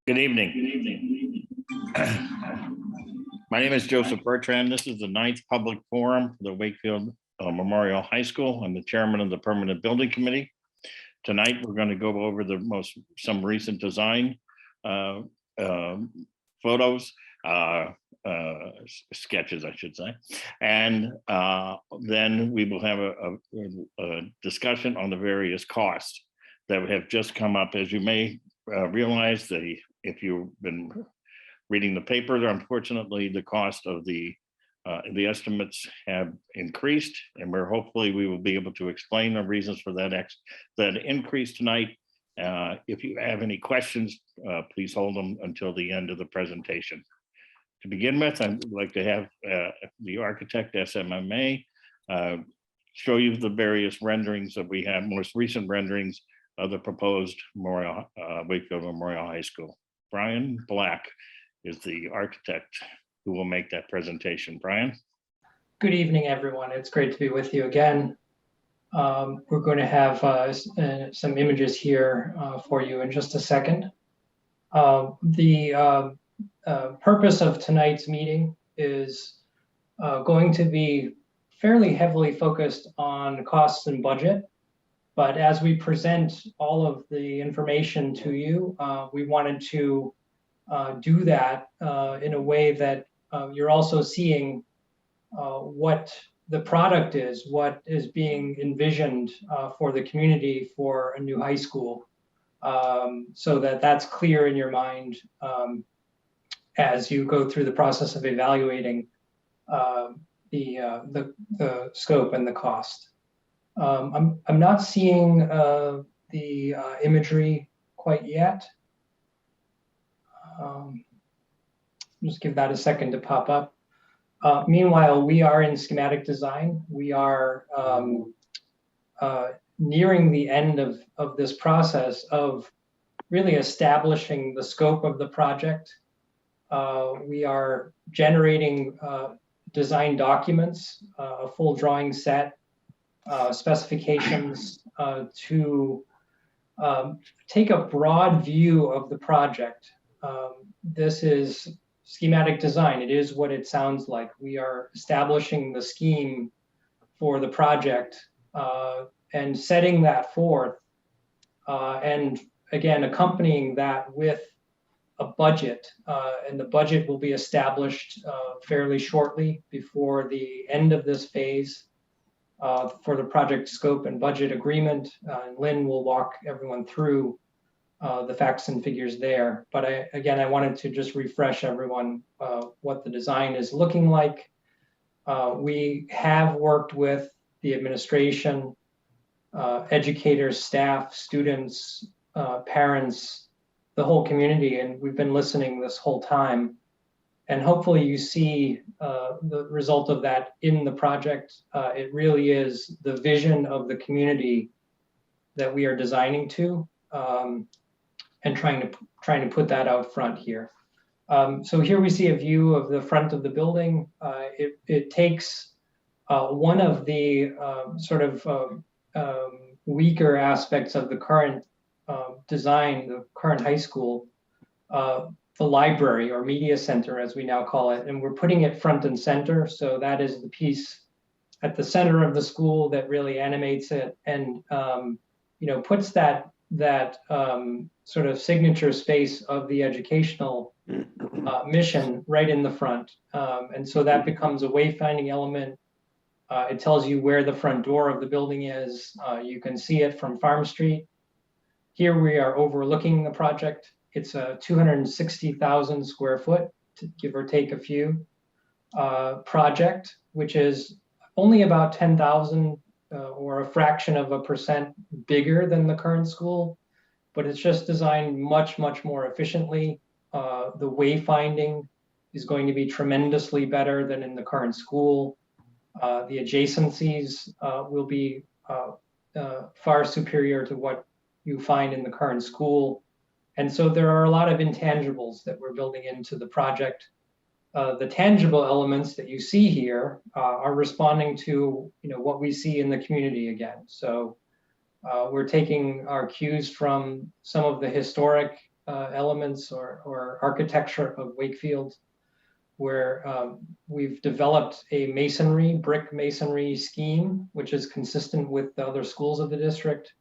Good evening. My name is Joseph Bertrand. This is the 9th public forum for the Wakefield Memorial High School. I'm the chairman of the Permanent Building Committee. Tonight, we're going to go over some recent design photos, sketches, I should say. And then we will have a discussion on the various costs that have just come up. As you may realize, if you've been reading the paper, unfortunately, the cost of the estimates have increased, and hopefully we will be able to explain the reasons for that increase tonight. If you have any questions, please hold them until the end of the presentation. To begin with, I'd like to have the architect SMMA show you the various renderings that we have, most recent renderings of the proposed Wakefield Memorial High School. Brian Black is the architect who will make that presentation. Brian? Good evening, everyone. It's great to be with you again. We're going to have some images here for you in just a second. The purpose of tonight's meeting is going to be fairly heavily focused on costs and budget. But as we present all of the information to you, we wanted to do that in a way that you're also seeing what the product is, what is being envisioned for the community for a new high school, so that that's clear in your mind as you go through the process of evaluating the scope and the cost. I'm not seeing the imagery quite yet. Just give that a second to pop up. Meanwhile, we are in schematic design. We are nearing the end of this process of really establishing the scope of the project. We are generating design documents, a full drawing set, specifications to take a broad view of the project. This is schematic design. It is what it sounds like. We are establishing the scheme for the project and setting that forth, and again, accompanying that with a budget, and the budget will be established fairly shortly before the end of this phase for the project scope and budget agreement. Lynn will walk everyone through the facts and figures there. But I wanted to just refresh everyone what the design is looking like. We have worked with the administration, educators, staff, students, parents, the whole community, and we've been listening this whole time. And hopefully you see the result of that in the project. It really is the vision of the community that we are designing to, and trying to put that out front here. So here we see a view of the front of the building. It takes one of the sort of weaker aspects of the current design, the current high school, the library or media center, as we now call it, and we're putting it front and center. So that is the piece at the center of the school that really animates it and puts that sort of signature space of the educational mission right in the front. And so that becomes a wayfinding element. It tells you where the front door of the building is. You can see it from Farm Street. Here we are overlooking the project. It's a 260,000 square foot, to give or take a few, project, which is only about 10,000 or a fraction of a percent bigger than the current school, but it's just designed much, much more efficiently. The wayfinding is going to be tremendously better than in the current school. The adjacencies will be far superior to what you find in the current school. And so there are a lot of intangibles that we're building into the project. The tangible elements that you see here are responding to what we see in the community again. So we're taking our cues from some of the historic elements or architecture of Wakefield, where we've developed a brick masonry scheme, which is consistent with the other schools of the district.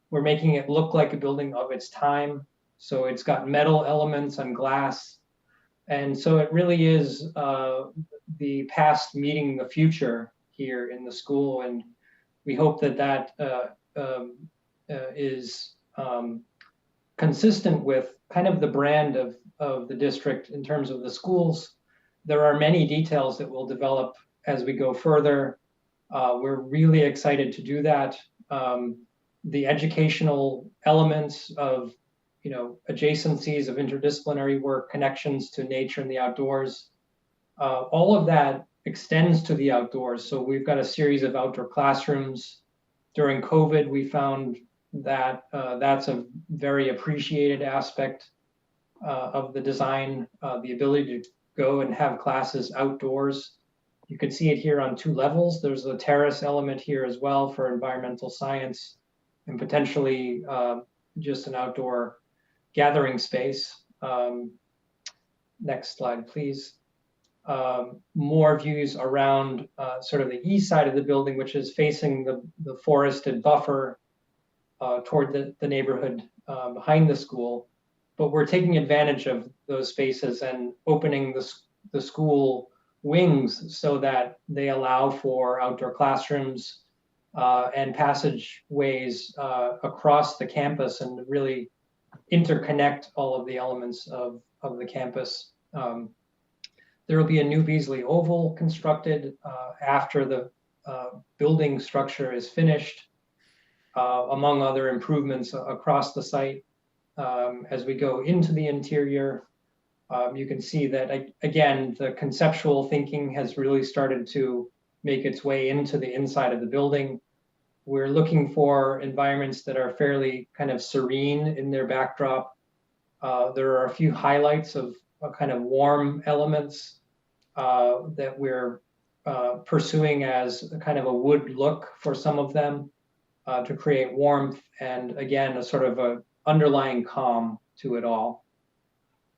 We're making it look like a building of its time. So it's got metal elements and glass. And so it really is the past meeting the future here in the school. And we hope that is consistent with kind of the brand of the district in terms of the schools. There are many details that we'll develop as we go further. We're really excited to do that. The educational elements of, adjacencies of interdisciplinary work, connections to nature and the outdoors, all of that extends to the outdoors. So we've got a series of outdoor classrooms. During COVID, we found that that's a very appreciated aspect of the design, the ability to go and have classes outdoors. You can see it here on 2 levels. There's a terrace element here as well for environmental science and potentially just an outdoor gathering space. Next slide, please. More views around sort of the east side of the building, which is facing the forested buffer toward the neighborhood behind the school. But we're taking advantage of those spaces and opening the school wings so that they allow for outdoor classrooms and passageways across the campus and really interconnect all of the elements of the campus. There will be a new Beasley Oval constructed after the building structure is finished, among other improvements across the site. As we go into the interior, you can see that, again, the conceptual thinking has really started to make its way into the inside of the building. We're looking for environments that are fairly kind of serene in their backdrop. There are a few highlights of kind of warm elements that we're pursuing as a kind of a wood look for some of them to create warmth and, again, a sort of a underlying calm to it all.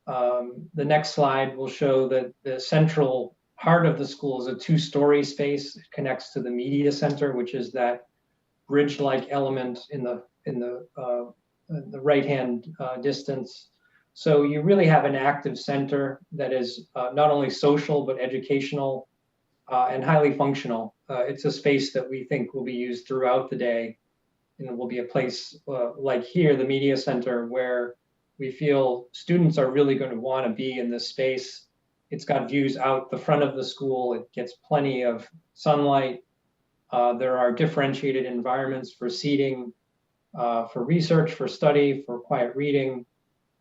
The next slide will show that the central heart of the school is a 2-story space. It connects to the media center, which is that bridge-like element in the right-hand distance. So you really have an active center that is not only social, but educational and highly functional. It's a space that we think will be used throughout the day. And it will be a place like here, the media center, where we feel students are really going to want to be in this space. It's got views out the front of the school. It gets plenty of sunlight. There are differentiated environments for seating, for research, for study, for quiet reading,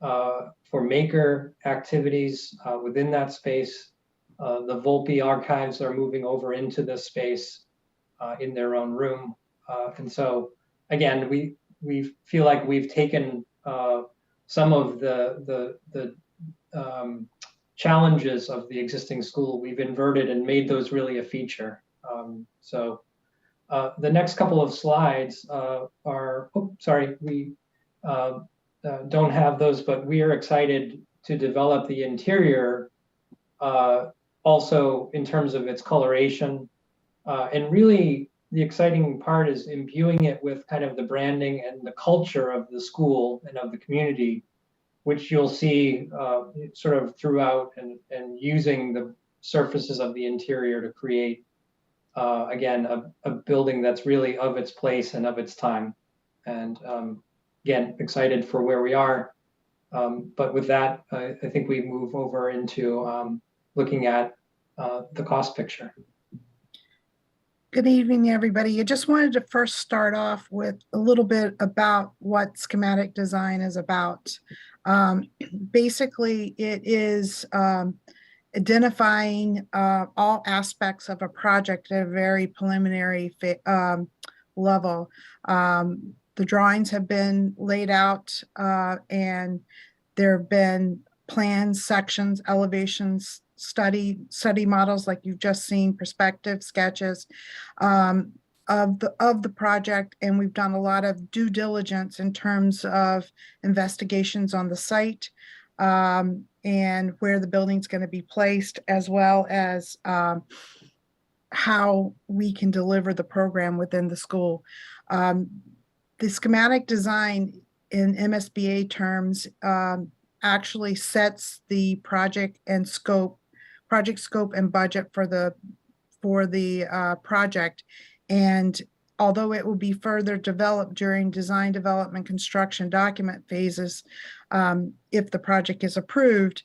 for maker activities within that space. The Volpe archives are moving over into this space in their own room. And so, again, we feel like we've taken some of the challenges of the existing school, we've inverted and made those really a feature. The next couple of slides we don't have those, but we are excited to develop the interior also in terms of its coloration. And really, the exciting part is imbuing it with kind of the branding and the culture of the school and of the community, which you'll see sort of throughout and using the surfaces of the interior to create, again, a building that's really of its place and of its time. And again, excited for where we are. But with that, I think we move over into looking at the cost picture. Good evening, everybody. I just wanted to first start off with a little bit about what schematic design is about. Basically, it is identifying all aspects of a project at a very preliminary level. The drawings have been laid out and there have been plans, sections, elevations, study models like you've just seen, perspective sketches. of the project, and we've done a lot of due diligence in terms of investigations on the site, and where the building's going to be placed, as well as how we can deliver the program within the school. The schematic design in MSBA terms actually sets the project scope and budget for the project. And although it will be further developed during design, development, construction document phases, if the project is approved,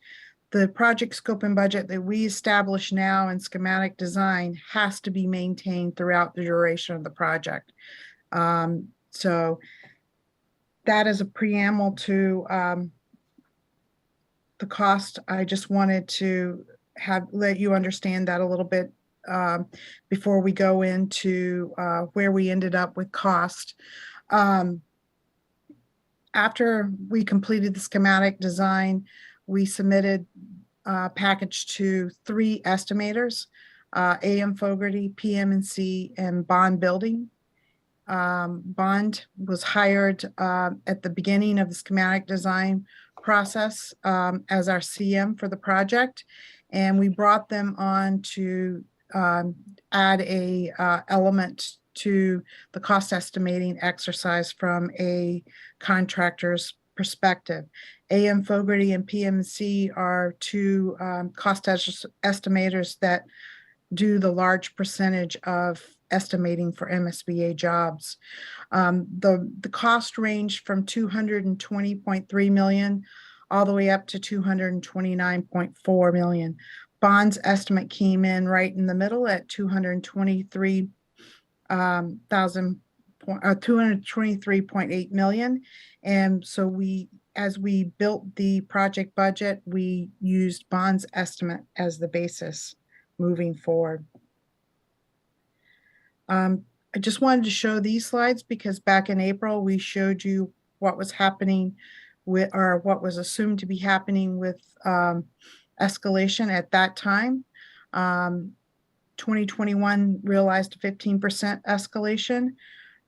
the project scope and budget that we establish now in schematic design has to be maintained throughout the duration of the project. So that is a preamble to the cost. I just wanted to let you understand that a little bit before we go into where we ended up with cost. After we completed the schematic design, we submitted a package to 3 estimators, AM Fogarty, PM&C, and Bond Building. Bond was hired at the beginning of the schematic design process as our CM for the project, and we brought them on to add a element to the cost estimating exercise from a contractor's perspective. AM Fogarty and PMC are 2 cost estimators that do the large percentage of estimating for MSBA jobs. The cost ranged from $220.3 million all the way up to $229.4 million. Bond's estimate came in right in the middle at $223.8 million. And so as we built the project budget, we used Bond's estimate as the basis moving forward. I just wanted to show these slides because back in April, we showed you what was happening with, or what was assumed to be happening with escalation at that time. 2021 realized a 15% escalation.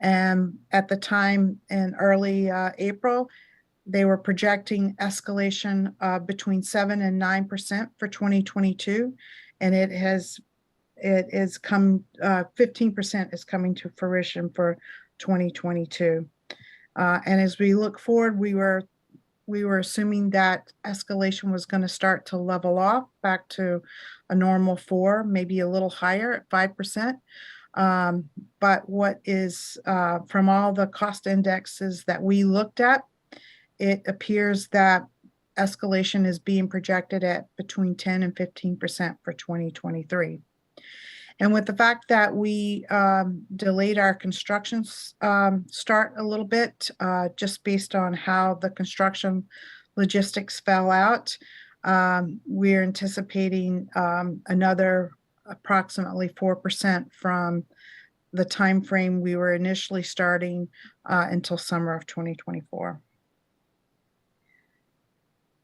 And at the time in early April, they were projecting escalation between 7 and 9% for 2022. And it is come, 15% is coming to fruition for 2022. And as we look forward, we were assuming that escalation was going to start to level off back to a normal 4, maybe a little higher at 5%. But what is from all the cost indexes that we looked at, it appears that escalation is being projected at between 10 and 15% for 2023. And with the fact that we delayed our construction start a little bit, just based on how the construction logistics fell out, we're anticipating another approximately 4% from the time frame we were initially starting until summer of 2024.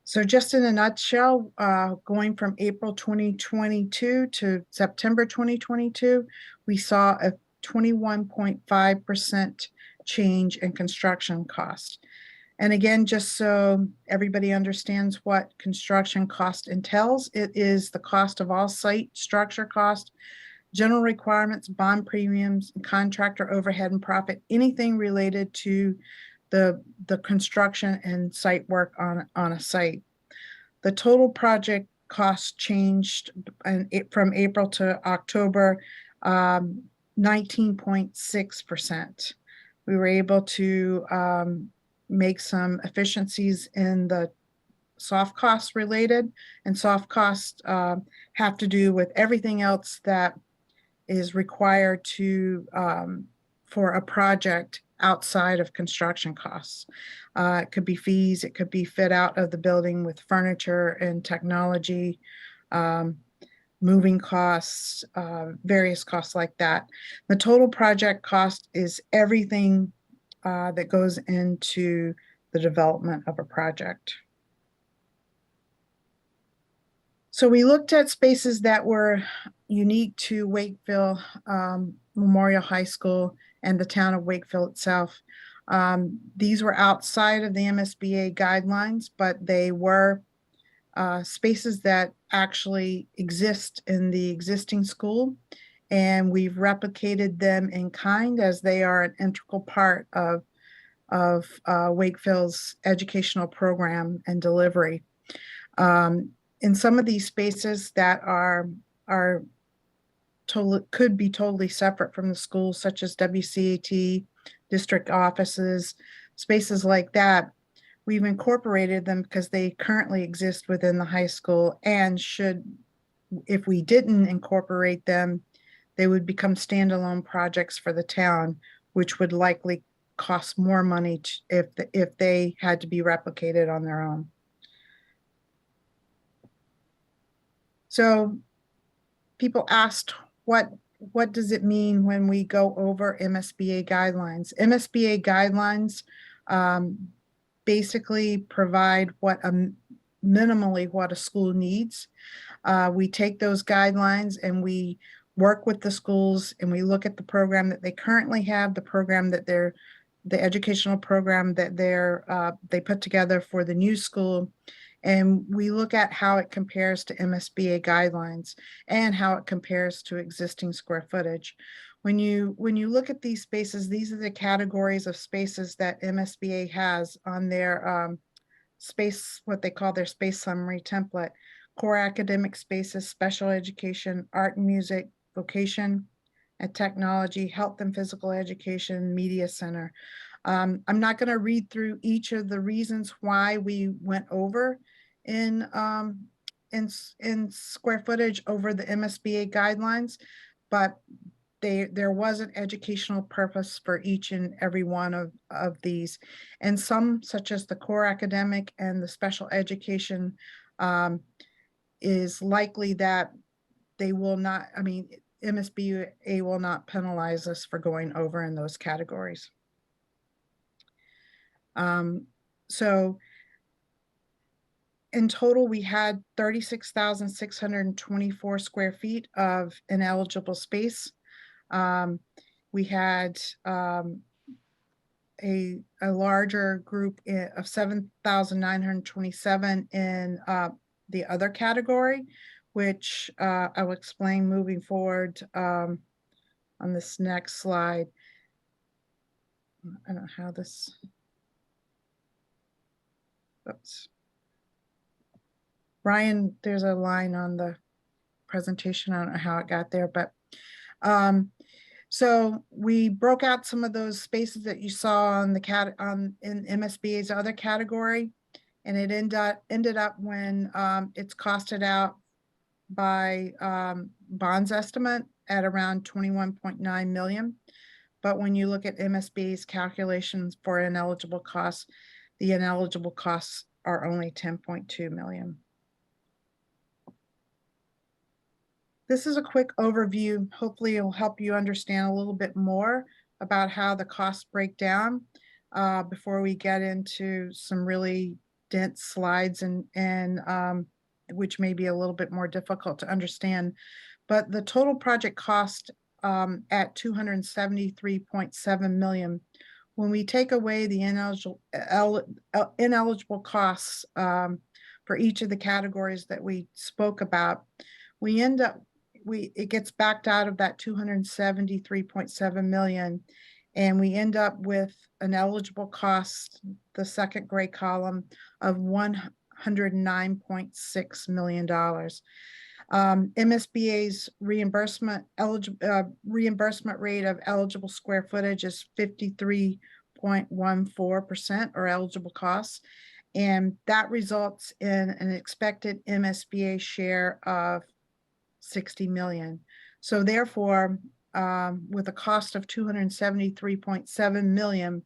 So just in a nutshell, going from April 2022 to September 2022, we saw a 21.5% change in construction cost. And again, just so everybody understands what construction cost entails, it is the cost of all site structure cost, general requirements, bond premiums, contractor overhead and profit, anything related to the construction and site work on a site. The total project cost changed from April to October, 19.6%. We were able to make some efficiencies in the soft costs related, and soft costs have to do with everything else that is required to for a project outside of construction costs. It could be fees, it could be fit out of the building with furniture and technology, moving costs, various costs like that. The total project cost is everything that goes into the development of a project. So we looked at spaces that were unique to Wakefield Memorial High School, and the town of Wakefield itself. These were outside of the MSBA guidelines, but they were spaces that actually exist in the existing school, and we've replicated them in kind as they are an integral part of Wakefield's educational program and delivery. In some of these spaces that are could be totally separate from the school, such as WCAT, district offices, spaces like that, we've incorporated them because they currently exist within the high school, and if we didn't incorporate them, they would become standalone projects for the town, which would likely cost more money if they had to be replicated on their own. So people asked, what does it mean when we go over MSBA guidelines? MSBA guidelines basically provide minimally what a school needs. We take those guidelines and we work with the schools, and we look at the program that they currently have, the educational program that they put together for the new school, and we look at how it compares to MSBA guidelines and how it compares to existing square footage. When you look at these spaces, these are the categories of spaces that MSBA has on their space, what they call their space summary template: core academic spaces, special education, art and music, vocation and technology, health and physical education, media center. I'm not going to read through each of the reasons why we went over in square footage over the MSBA guidelines, but there was an educational purpose for each and every one of these. And some, such as the core academic and the special education, is likely that they will not, MSBA will not penalize us for going over in those categories. So in total, we had 36,624 square feet of ineligible space. We had a larger group of 7,927 in the other category, which I will explain moving forward on this next slide. I don't know how this, oops. Ryan, there's a line on the presentation. I don't know how it got there, but so we broke out some of those spaces that you saw on the in MSBA's other category, and it ended up when it's costed out by bonds estimate at around 21.9 million. But when you look at MSBA's calculations for ineligible costs, the ineligible costs are only 10.2 million. This is a quick overview. Hopefully it will help you understand a little bit more about how the costs break down before we get into some really dense slides and which may be a little bit more difficult to understand. But the total project cost at 273.7 million, when we take away the ineligible costs for each of the categories that we spoke about, we end up, it gets backed out of that 273.7 million, and we end up with an eligible cost, the second gray column, of $109.6 million. MSBA's reimbursement rate of eligible square footage is 53.14% or eligible costs, and that results in an expected MSBA share of 60 million. So therefore, with a cost of 273.7 million,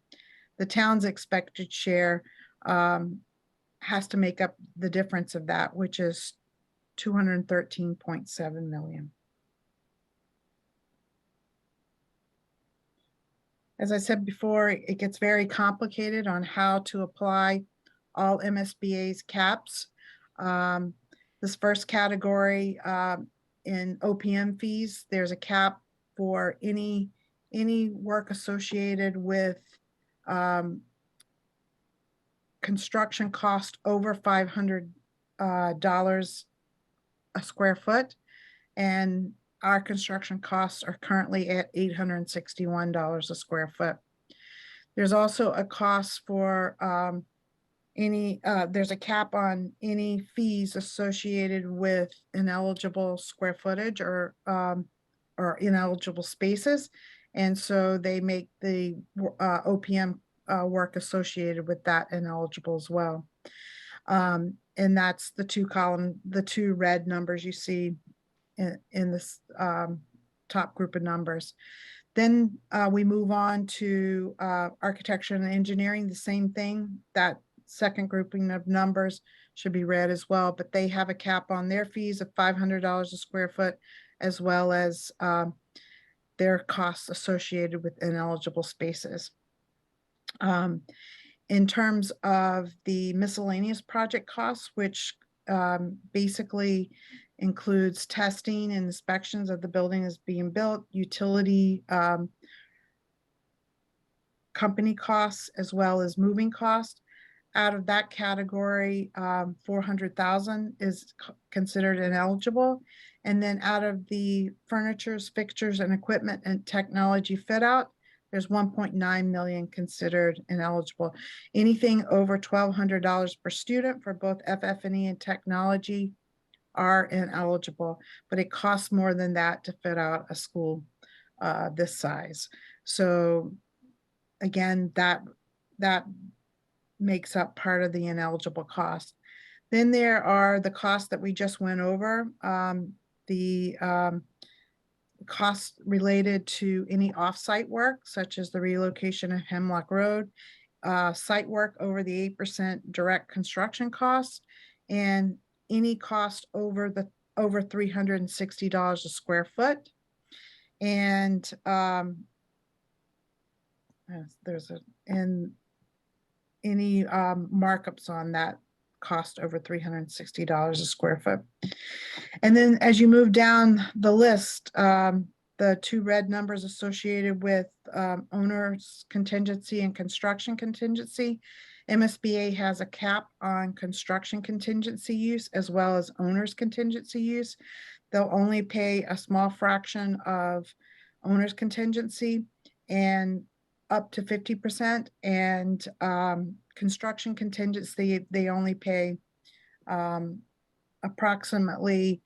the town's expected share has to make up the difference of that, which is 213.7 million. As I said before, it gets very complicated on how to apply all MSBA's caps. This first category in OPM fees, there's a cap for any work associated with construction cost over $500 a square foot. And our construction costs are currently at $861 a square foot. There's also a cost for there's a cap on any fees associated with ineligible square footage or ineligible spaces. And so they make the OPM work associated with that ineligible as well. And that's the two red numbers you see in this top group of numbers. Then we move on to architecture and engineering, the same thing. That second grouping of numbers should be red as well, but they have a cap on their fees of $500 a square foot, as well as their costs associated with ineligible spaces. In terms of the miscellaneous project costs, which basically includes testing and inspections of the building as being built, utility company costs, as well as moving costs. Out of that category, 400,000 is considered ineligible. And then out of the furnitures, fixtures, and equipment and technology fit out, there's 1.9 million considered ineligible. Anything over $1,200 per student for both FF&E and technology are ineligible, but it costs more than that to fit out a school this size. So again, that makes up part of the ineligible cost. Then there are the costs that we just went over, the costs related to any off-site work, such as the relocation of Hemlock Road, site work over the 8% direct construction costs, and any cost over $360 a square foot. And any markups on that cost over $360 a square foot. And then as you move down the list, the two red numbers associated with owner's contingency and construction contingency, MSBA has a cap on construction contingency use as well as owner's contingency use. They'll only pay a small fraction of owner's contingency and up to 50%, and construction contingency, they only pay approximately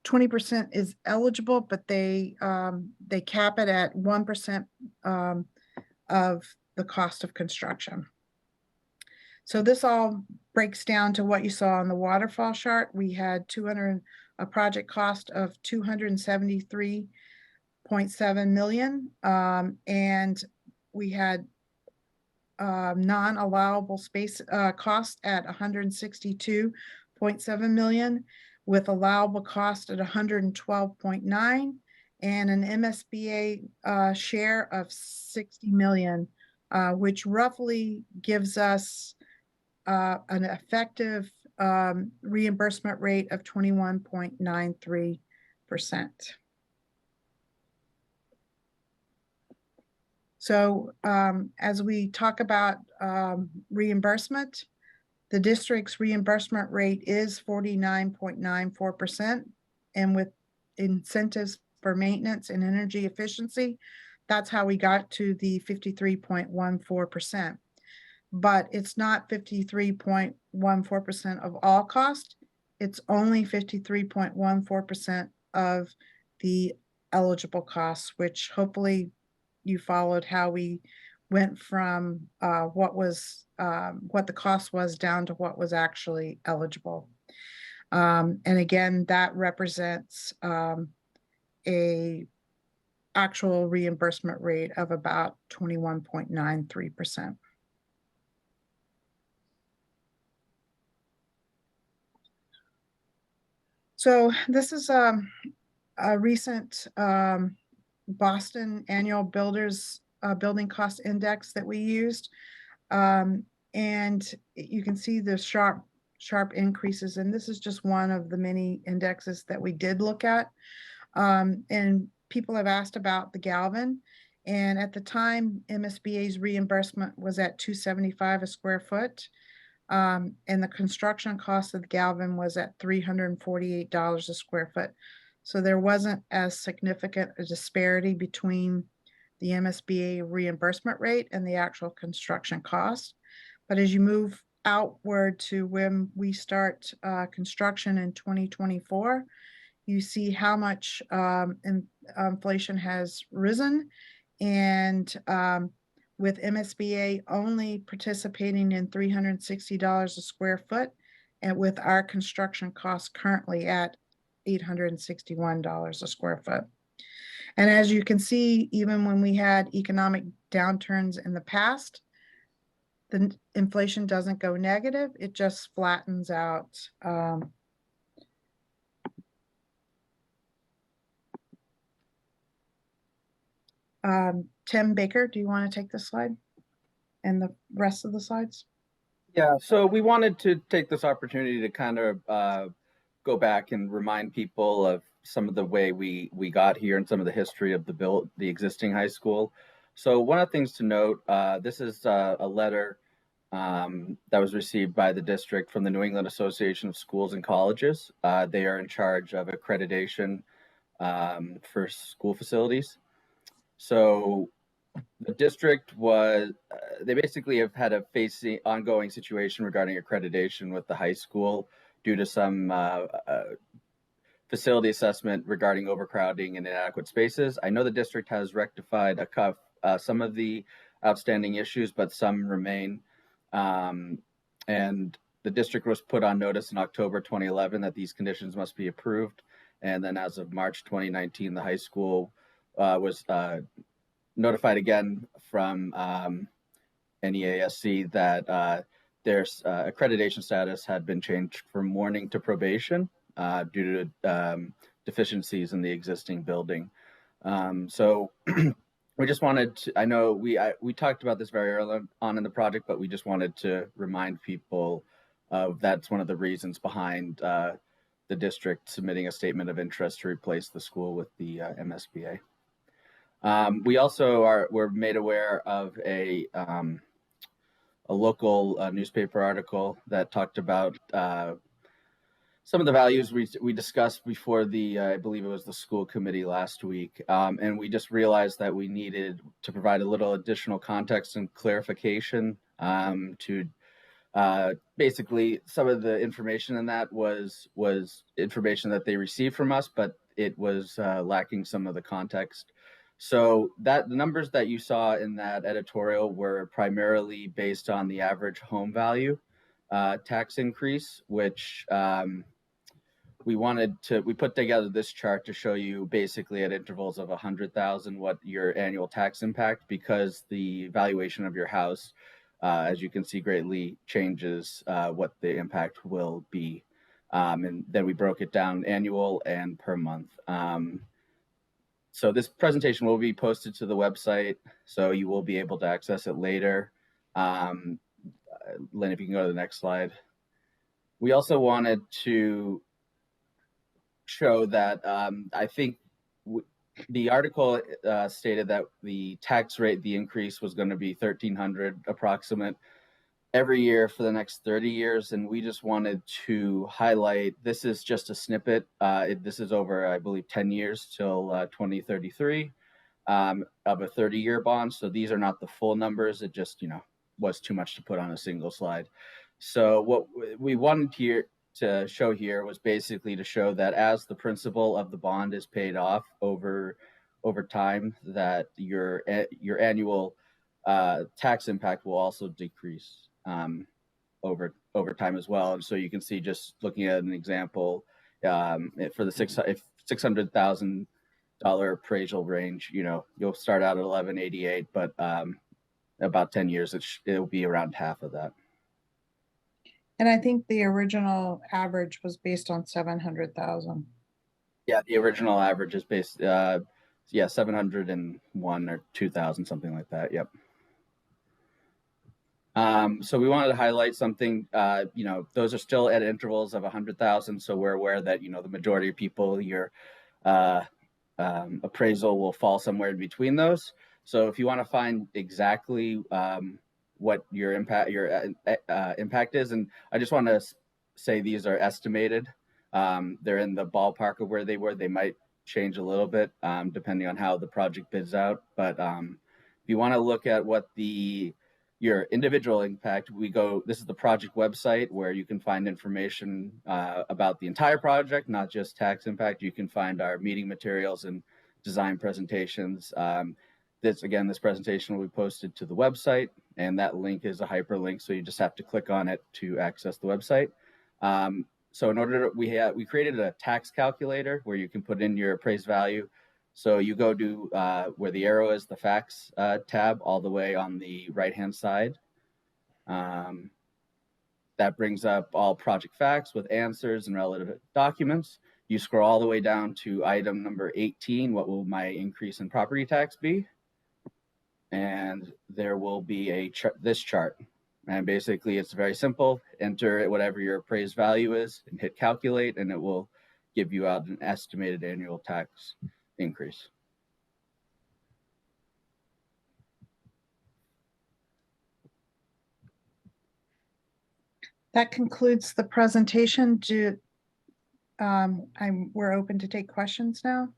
20% is eligible, but they cap it at 1% of the cost of construction. So this all breaks down to what you saw on the waterfall chart. We had a project cost of $273.7 million, and we had non-allowable space cost at $162.7 million, with allowable cost at $112.9, and an MSBA share of $60 million, which roughly gives us an effective reimbursement rate of 21.93%. So as we talk about reimbursement, the district's reimbursement rate is 49.94%, and with incentives for maintenance and energy efficiency, that's how we got to the 53.14%. But it's not 53.14% of all cost. It's only 53.14% of the eligible costs, which hopefully you followed how we went from what the cost was down to what was actually eligible. And again, that represents a actual reimbursement rate of about 21.93%. So this is a recent Boston Annual Building Cost Index that we used. And you can see the sharp increases, and this is just one of the many indexes that we did look at. And people have asked about the Galvin, and at the time, MSBA's reimbursement was at $275 a square foot. And the construction cost of the Galvin was at $348 a square foot. So there wasn't as significant a disparity between the MSBA reimbursement rate and the actual construction cost. But as you move outward to when we start construction in 2024, you see how much inflation has risen. And with MSBA only participating in $360 a square foot, and with our construction costs currently at $861 a square foot. And as you can see, even when we had economic downturns in the past, the inflation doesn't go negative, it just flattens out. Tim Baker, do you want to take this slide and the rest of the slides? Yeah, so we wanted to take this opportunity to kind of go back and remind people of some of the way we got here and some of the history of the existing high school. So one of the things to note, this is a letter that was received by the district from the New England Association of Schools and Colleges. They are in charge of accreditation for school facilities. So the district was, they basically have had a ongoing situation regarding accreditation with the high school due to some facility assessment regarding overcrowding and inadequate spaces. I know the district has rectified some of the outstanding issues, but some remain. And the district was put on notice in October 2011 that these conditions must be approved. And then as of March 2019, the high school was notified again from NEASC that their accreditation status had been changed from warning to probation due to deficiencies in the existing building. So we just wanted to, I know we talked about this very early on in the project, but we just wanted to remind people of that's one of the reasons behind the district submitting a statement of interest to replace the school with the MSBA. We also were made aware of a local newspaper article that talked about some of the values we discussed before the, I believe it was the school committee last week. And we just realized that we needed to provide a little additional context and clarification to basically some of the information in that was information that they received from us, but it was lacking some of the context. So the numbers that you saw in that editorial were primarily based on the average home value tax increase, which we put together this chart to show you basically at intervals of 100,000 what your annual tax impact, because the valuation of your house, as you can see, greatly changes what the impact will be. And then we broke it down annual and per month. So this presentation will be posted to the website, so you will be able to access it later. Lynn, if you can go to the next slide. We also wanted to show that I think the article stated that the tax rate, the increase was going to be $1,300 approximate every year for the next 30 years. And we just wanted to highlight, this is just a snippet. This is over, I believe, 10 years till 2033 of a 30-year bond. So these are not the full numbers. It just, was too much to put on a single slide. So what we wanted here to show here was basically to show that as the principal of the bond is paid off over time, that your annual tax impact will also decrease over time as well. And so you can see, just looking at an example, for the $600,000 appraisal range, you'll start out at 1188, but about 10 years, it'll be around half of that. And I think the original average was based on 700,000. Yeah, the original average is based, 701 or 2,000, something like that. Yep. So we wanted to highlight something, those are still at intervals of 100,000. So we're aware that, the majority of people, your appraisal will fall somewhere in between those. So if you want to find exactly what your impact is, and I just want to say these are estimated. They're in the ballpark of where they were. They might change a little bit depending on how the project bids out. But if you want to look at what your individual impact, this is the project website where you can find information about the entire project, not just tax impact. You can find our meeting materials and design presentations. This presentation will be posted to the website, and that link is a hyperlink, so you just have to click on it to access the website. So in order to, we created a tax calculator where you can put in your appraised value. So you go to where the arrow is, the facts tab, all the way on the right-hand side. That brings up all project facts with answers and relative documents. You scroll all the way down to item number 18, what will my increase in property tax be? And there will be this chart. And basically it's very simple. Enter whatever your appraised value is and hit calculate, and it will give you out an estimated annual tax increase. That concludes the presentation. We're open to take questions now.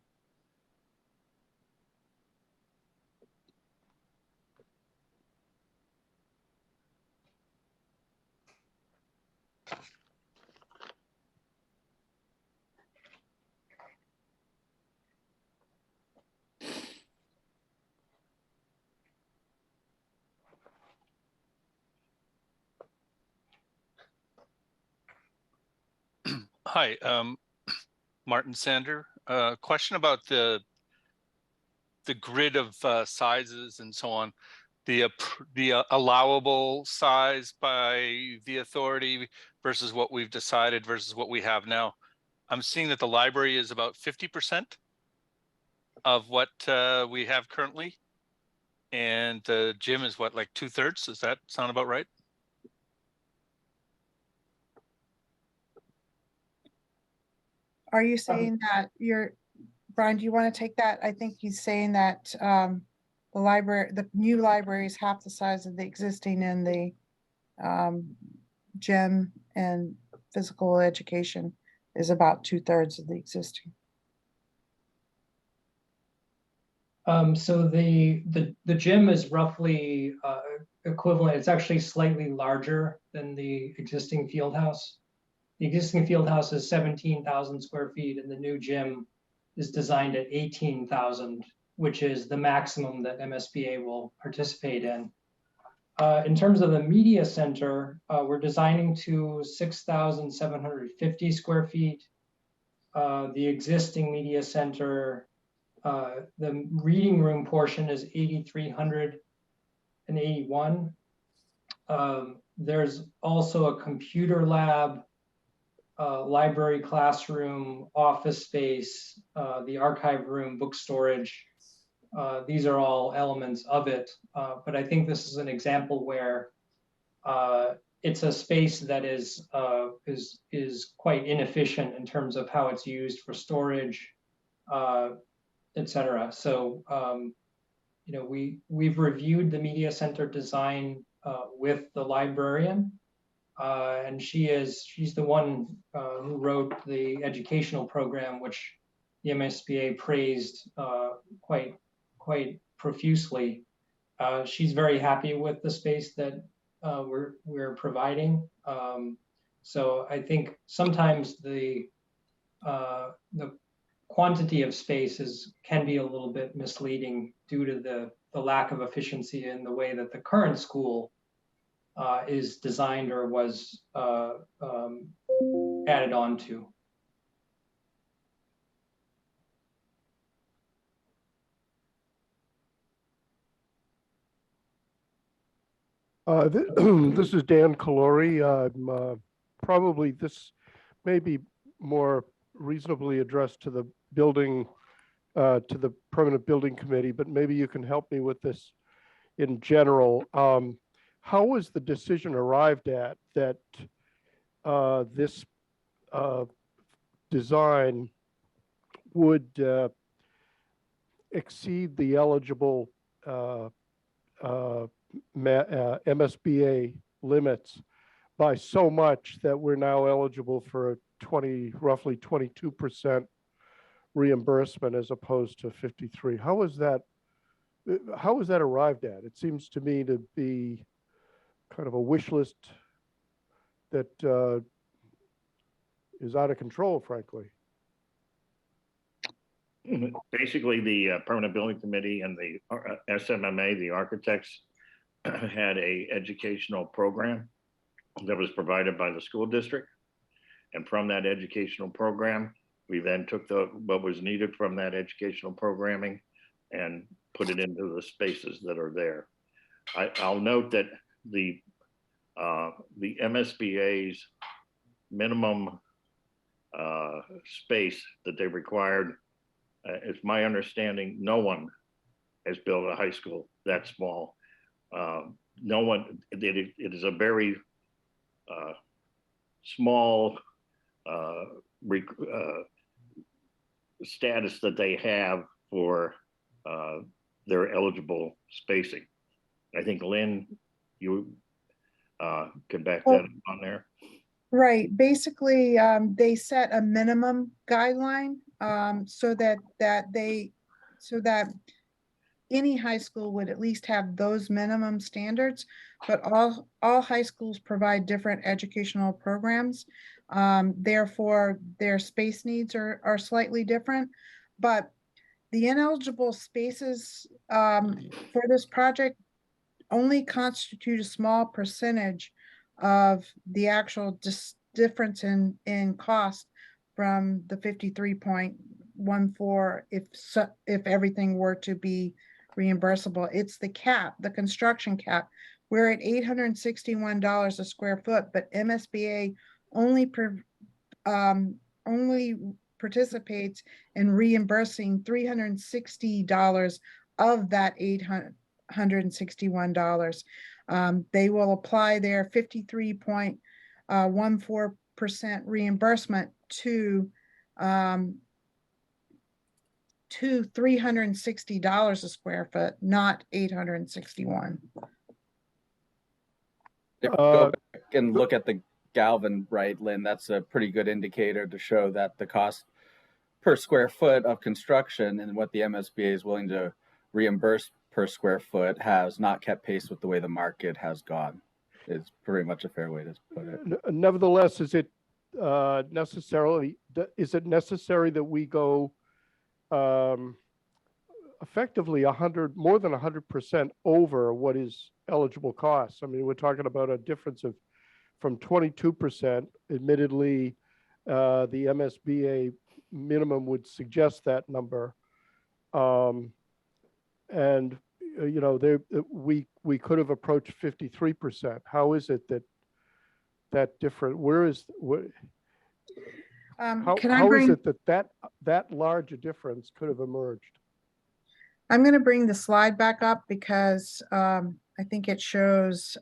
Hi, Martin Sander. Question about the grid of sizes and so on. The allowable size by the authority versus what we've decided versus what we have now. I'm seeing that the library is about 50% of what we have currently, and the gym is what, like 2/3? Does that sound about right? Are you saying that Brian, do you want to take that? I think he's saying that the new library is half the size of the existing, and the gym and physical education is about 2/3 of the existing. So the gym is roughly equivalent. It's actually slightly larger than the existing field house. The existing field house is 17,000 square feet, and the new gym is designed at 18,000, which is the maximum that MSBA will participate in. In terms of the media center, we're designing to 6,750 square feet. The existing media center, the reading room portion is 8,381. There's also a computer lab, library classroom, office space, the archive room, book storage. These are all elements of it. But I think this is an example where it's a space that is quite inefficient in terms of how it's used for storage, etc. So we've reviewed the media center design with the librarian. And she's the one who wrote the educational program, which the MSBA praised quite profusely. She's very happy with the space that we're providing. So I think sometimes the quantity of spaces can be a little bit misleading due to the lack of efficiency in the way that the current school is designed or was added on to. This is Dan Calori. Probably this may be more reasonably addressed to the building, to the Permanent Building Committee, but maybe you can help me with this in general. How was the decision arrived at that this design would exceed the eligible MSBA limits by so much that we're now eligible for a roughly 22% reimbursement as opposed to 53. How is that arrived at? It seems to me to be kind of a wish list that is out of control, frankly. Basically, the Permanent Building Committee and the SMMA, the architects, had a educational program that was provided by the school district. And from that educational program, we then took what was needed from that educational programming and put it into the spaces that are there. I'll note that the MSBA's minimum space that they required, it's my understanding, no one has built a high school that small. No one, it is a very small status that they have for their eligible spacing. I think Lynn, you can back that up on there. Right. Basically, they set a minimum guideline so that any high school would at least have those minimum standards, but all high schools provide different educational programs. Therefore, their space needs are slightly different, but the ineligible spaces for this project only constitute a small percentage of the actual difference in cost from the 53.14 if everything were to be reimbursable. It's the cap, the construction cap. We're at $861 a square foot, but MSBA only participates in reimbursing $360 of that $861. They will apply their 53.14% reimbursement to $360 a square foot, not $861. If we go back and look at the Galvin, right, Lynn, that's a pretty good indicator to show that the cost per square foot of construction and what the MSBA is willing to reimburse per square foot has not kept pace with the way the market has gone. It's pretty much a fair way to put it. Nevertheless, is it necessary that we go effectively more than 100% over what is eligible costs? I mean, we're talking about a difference from 22%. Admittedly, the MSBA minimum would suggest that number. And you know, we could have approached 53%. How is it that different? How is it that large a difference could have emerged? I'm going to bring the slide back up because I think it shows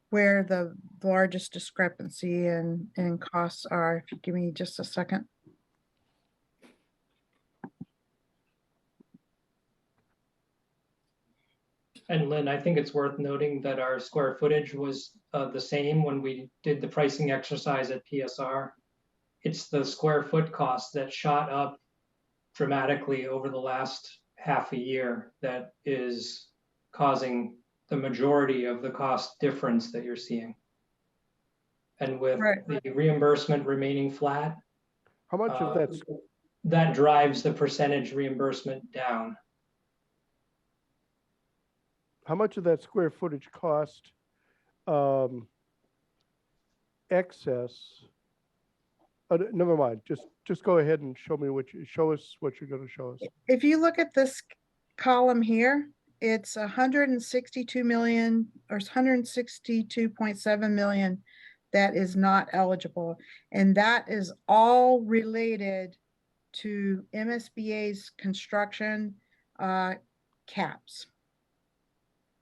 where the largest discrepancy in costs are. If you give me just a second. And Lynn, I think it's worth noting that our square footage was the same when we did the pricing exercise at PSR. It's the square foot cost that shot up dramatically over the last half a year that is causing the majority of the cost difference that you're seeing. And with the reimbursement remaining flat, how much of that drives the percentage reimbursement down? How much of that square footage cost excess? Never mind. Just go ahead and show us what you're going to show us. If you look at this column here, it's 162 million or 162.7 million that is not eligible, and that is all related to MSBA's construction caps.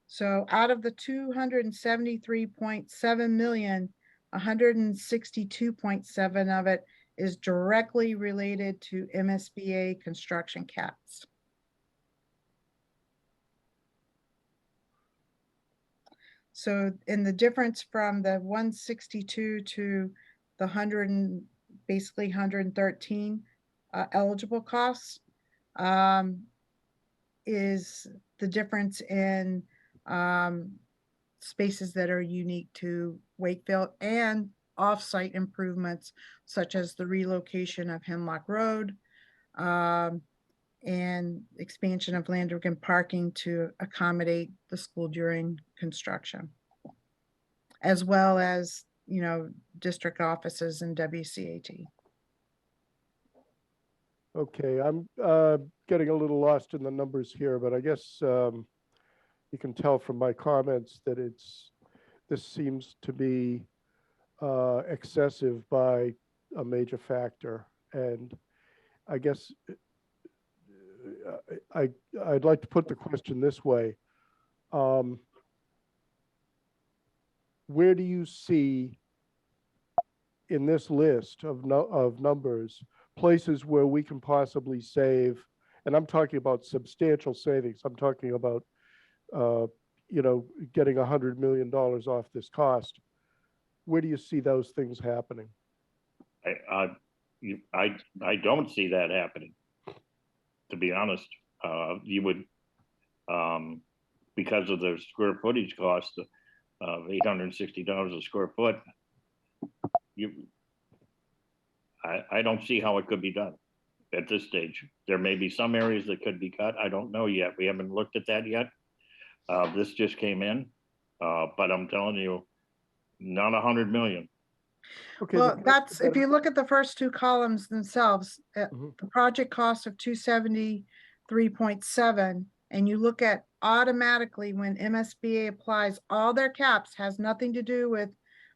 So out of the 273.7 million, 162.7 of it is directly related to MSBA construction caps. So in the difference from the 162 to the 100 and basically 113 eligible costs is the difference in spaces that are unique to Wakefield and off-site improvements such as the relocation of Hemlock Road and expansion of Landrigan parking to accommodate the school during construction, as well as, you know, district offices and WCAT. Okay, I'm getting a little lost in the numbers here, but I guess you can tell from my comments that this seems to be excessive by a major factor. And I guess I'd like to put the question this way. Where do you see in this list of numbers places where we can possibly save? And I'm talking about substantial savings. I'm talking about you know, getting $100 million off this cost. Where do you see those things happening? I don't see that happening, to be honest. You would, because of the square footage cost of $860 a square foot, I don't see how it could be done at this stage. There may be some areas that could be cut. I don't know yet. We haven't looked at that yet. This just came in, but I'm telling you, not 100 million. Okay, Well, that's, if you look at the first two columns themselves, Mhm. the project cost of 273.7, and you look at automatically when MSBA applies all their caps, has nothing to do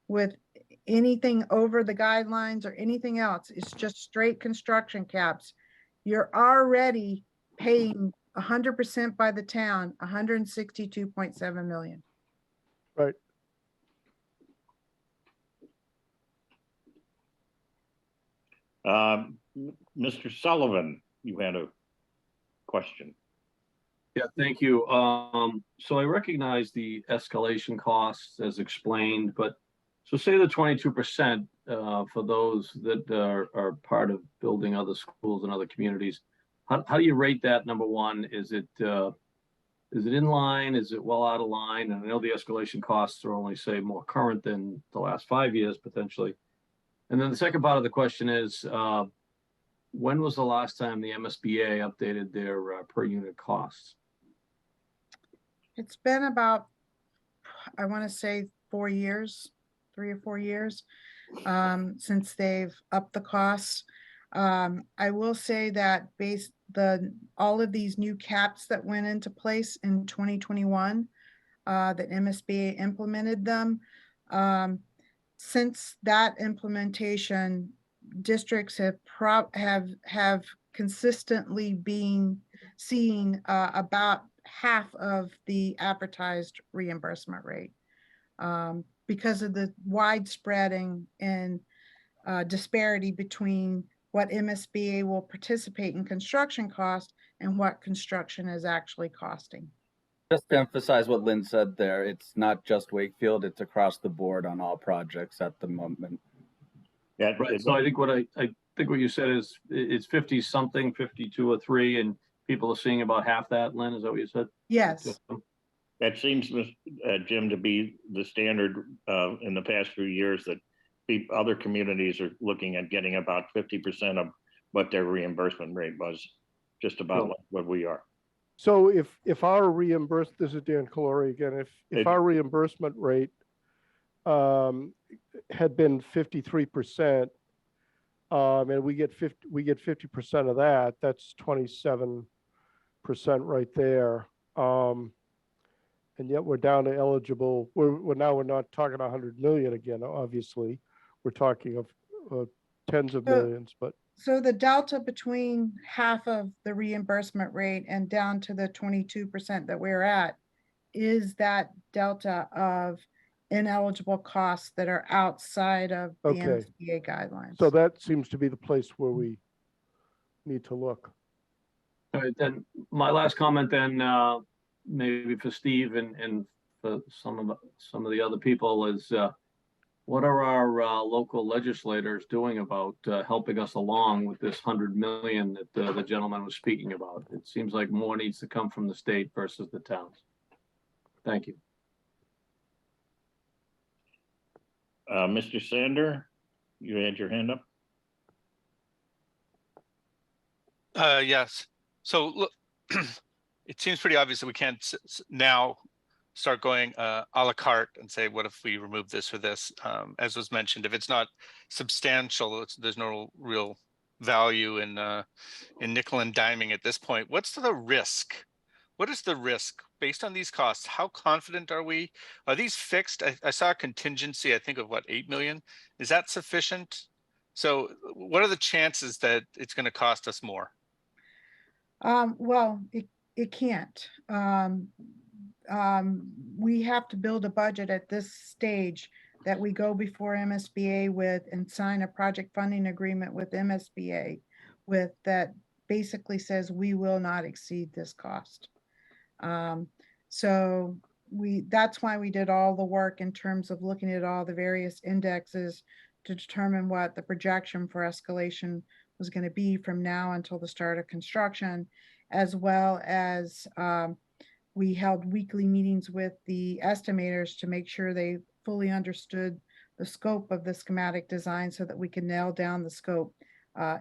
with anything over the guidelines or anything else. It's just straight construction caps. You're already paying 100% by the town, 162.7 million. right. Mr. Sullivan, you had a question. Yeah, thank you. So I recognize the escalation costs as explained, but so say the 22% for those that are part of building other schools and other communities. How do you rate that? Number one, is it in line? Is it well out of line? And I know the escalation costs are only, say, more current than the last 5 years potentially. And then the second part of the question is, when was the last time the MSBA updated their per unit costs? It's been about, I want to say 4 years, 3 or 4 years, since they've upped the costs. I will say that all of these new caps that went into place in 2021, that MSBA implemented them. Since that implementation, districts have consistently been seeing about half of the advertised reimbursement rate because of the widespreading and disparity between what MSBA will participate in construction cost and what construction is actually costing. Just to emphasize what Lynn said there, it's not just Wakefield, it's across the board on all projects at the moment. That, Right. So I think what you said is it's 50 something, 52 or 3, and people are seeing about half that. Lynn, is that what you said? Yes. that seems, Jim, to be the standard in the past few years, that other communities are looking at getting about 50% of what their reimbursement rate was, just about what we are. So if our this is Dan Calori again, if our reimbursement rate had been 53%, and we get 50% of that, that's 27% right there. And yet we're down to eligible. We're not talking 100 million again. Obviously, we're talking of tens of millions. But so the delta between half of the reimbursement rate and down to the 22% that we're at is that delta of ineligible costs that are outside of the Okay. MSBA guidelines. So that seems to be the place where we need to look. All right, then my last comment then, maybe for Steve and for some of the other people is, what are our local legislators doing about helping us along with this 100 million that the gentleman was speaking about? It seems like more needs to come from the state versus the towns. Thank you. Mr. Sander, you had your hand up. Yes. So look, it seems pretty obvious that we can't now start going a la carte and say, what if we remove this or this? As was mentioned, if it's not substantial, there's no real value in nickel and diming at this point. What's the risk? What is the risk based on these costs? How confident are we? Are these fixed? I saw a contingency, I think of what, 8 million? Is that sufficient? So what are the chances that it's going to cost us more? Well, it can't. We have to build a budget at this stage that we go before MSBA with and sign a project funding agreement with MSBA with that basically says we will not exceed this cost. So that's why we did all the work in terms of looking at all the various indexes to determine what the projection for escalation was going to be from now until the start of construction, as well as we held weekly meetings with the estimators to make sure they fully understood the scope of the schematic design so that we can nail down the scope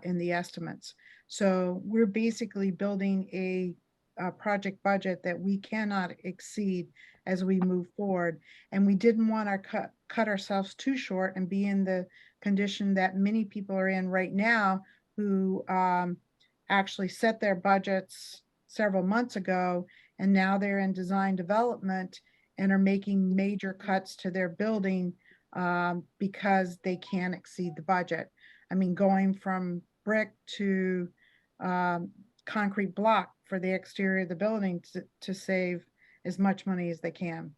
in the estimates. So we're basically building a project budget that we cannot exceed as we move forward. And we didn't want to cut ourselves too short and be in the condition that many people are in right now who actually set their budgets several months ago, and now they're in design development and are making major cuts to their building because they can't exceed the budget. I mean, going from brick to concrete block for the exterior of the building to save as much money as they can.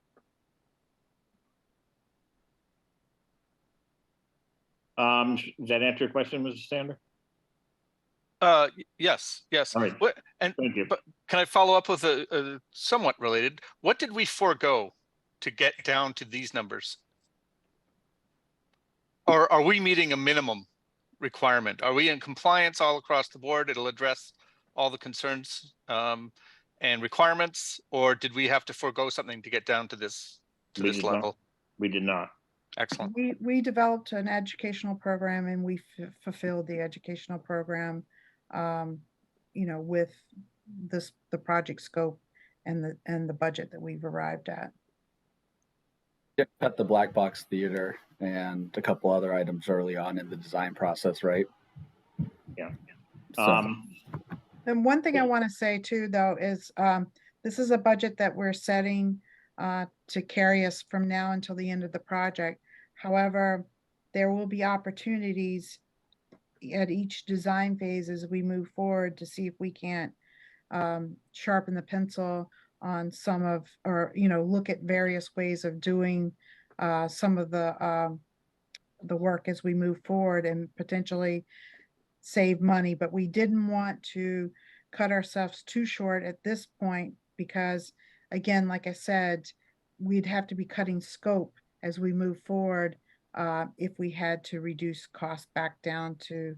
Does that answer your question, Mr. Sander? Yes. All right. Thank you. But can I follow up with a somewhat related? What did we forego to get down to these numbers? Or are we meeting a minimum requirement? Are we in compliance all across the board? It'll address all the concerns and requirements, or did we have to forego something to get down to this level? We did not. Excellent. We developed an educational program and we fulfilled the educational program, with the project scope and the budget that we've arrived at. Yep, at the black box theater and a couple other items early on in the design process, right? Yeah. So, And one thing I want to say too, though, is this is a budget that we're setting to carry us from now until the end of the project. However, there will be opportunities at each design phase as we move forward to see if we can't sharpen the pencil on some of, or look at various ways of doing some of the work as we move forward and potentially save money. But we didn't want to cut ourselves too short at this point because, again, like I said, we'd have to be cutting scope as we move forward if we had to reduce costs back down to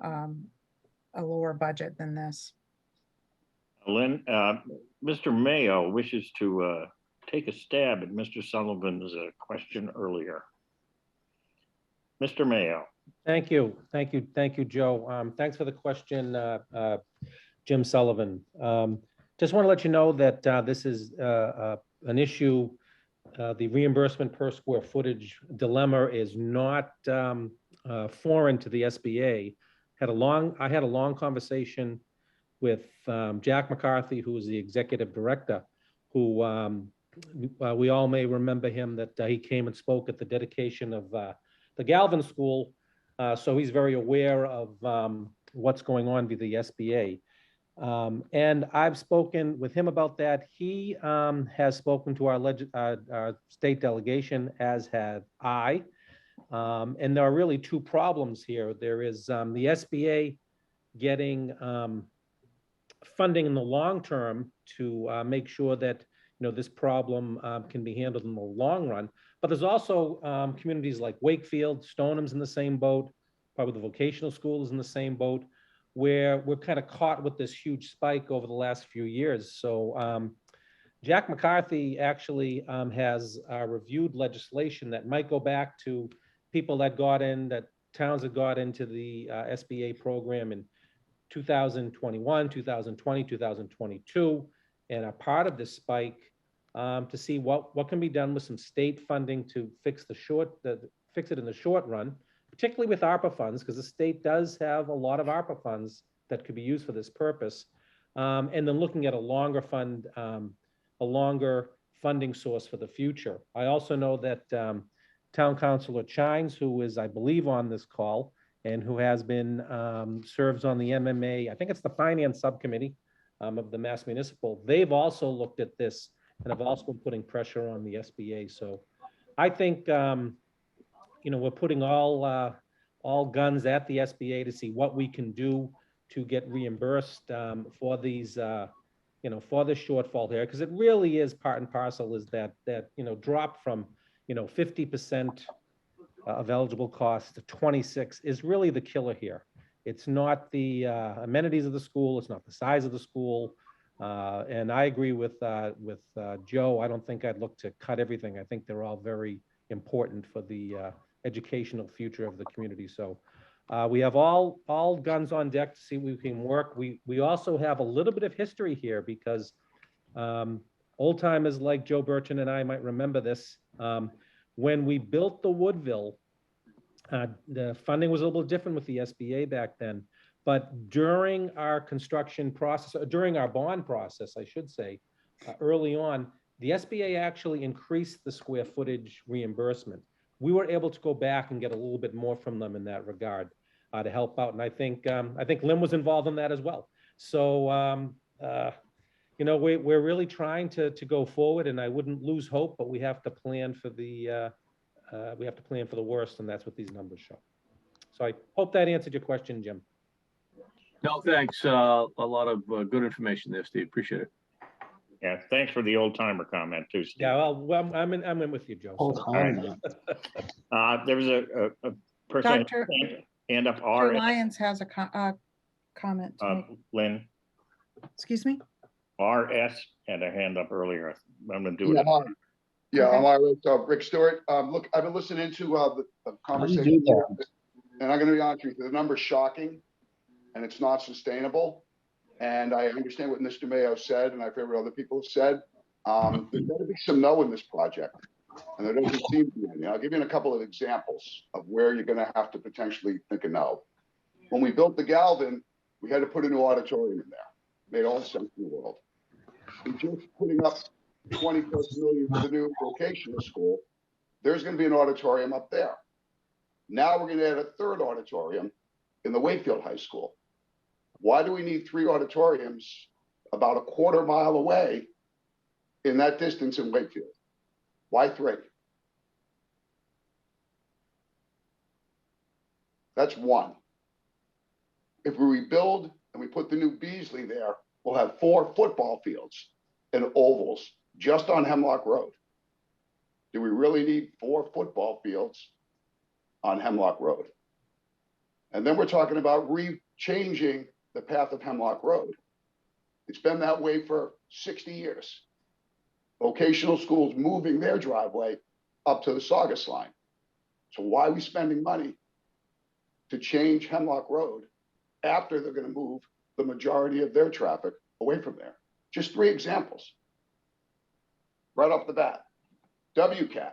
a lower budget than this. Lynn, Mr. Mayo wishes to take a stab at Mr. Sullivan's question earlier. Mr. Mayo. Thank you, Joe. Thanks for the question, Jim Sullivan. Just want to let you know that this is an issue. The reimbursement per square footage dilemma is not foreign to the SBA. I had a long conversation with Jack McCarthy, who is the executive director, who we all may remember him, that he came and spoke at the dedication of the Galvin School. So he's very aware of what's going on with the SBA. And I've spoken with him about that. He has spoken to our state delegation, as had I. And there are really two problems here. There is the SBA getting funding in the long term to make sure that this problem can be handled in the long run. But there's also communities like Wakefield, Stoneham's in the same boat, probably the vocational school is in the same boat, where we're kind of caught with this huge spike over the last few years. So Jack McCarthy actually has reviewed legislation that might go back to people that towns that got into the SBA program in 2021, 2020, 2022, and a part of this spike to see what can be done with some state funding to fix it in the short run, particularly with ARPA funds, because the state does have a lot of ARPA funds that could be used for this purpose. And then looking at a longer funding source for the future. I also know that Town Councilor Chines, who is, I believe, on this call, and who has been serves on the MMA, I think it's the Finance Subcommittee of the Mass Municipal. They've also looked at this and have also been putting pressure on the SBA. So I think we're putting all guns at the SBA to see what we can do to get reimbursed for these for this shortfall here, because it really is part and parcel is that drop from 50% of eligible costs to 26 is really the killer here. It's not the amenities of the school, it's not the size of the school, and I agree with Joe. I don't think I'd look to cut everything. I think they're all very important for the educational future of the community. So we have all guns on deck to see if we can work. We also have a little bit of history here because old timers like Joe Burchin and I might remember this. When we built the Woodville, the funding was a little different with the SBA back then. But during our construction process, during our bond process, I should say, early on, the SBA actually increased the square footage reimbursement. We were able to go back and get a little bit more from them in that regard to help out. And I think Lynn was involved in that as well. So, we're really trying to go forward, and I wouldn't lose hope, but we have to plan for the worst, and that's what these numbers show. So I hope that answered your question, Jim. No, thanks. A lot of good information there, Steve. Appreciate it. Yeah, thanks for the old timer comment too, Steve. Yeah, well, I'm in with you, Joe. So. There was a person Dr. hand up. Dr. Lyons has a comment to make. Lynn. Excuse me? RS had a hand up earlier. I'm going to do it. Yeah, Okay. I'm Ira, Rick Stewart. Look, I've been listening to the conversation, and I'm going to be honest with you, the number's shocking, and it's not sustainable. And I understand what Mr. Mayo said, and I've heard what other people have said. There's got to be some no in this project, and there doesn't seem to be any. I'll give you a couple of examples of where you're going to have to potentially think of no. When we built the Galvin, we had to put a new auditorium in there. Made all the sense in the world. And just putting up 20+ million for the new vocational school, there's going to be an auditorium up there. Now we're going to add a third auditorium in the Wakefield High School. Why do we need 3 auditoriums about a quarter mile away in that distance in Wakefield? Why 3? That's one. If we rebuild and we put the new Beasley there, we'll have 4 football fields and ovals just on Hemlock Road. Do we really need 4 football fields on Hemlock Road? And then we're talking about changing the path of Hemlock Road. It's been that way for 60 years. Vocational schools moving their driveway up to the Saugus line. So why are we spending money to change Hemlock Road after they're going to move the majority of their traffic away from there? Just 3 examples. Right off the bat. WCAT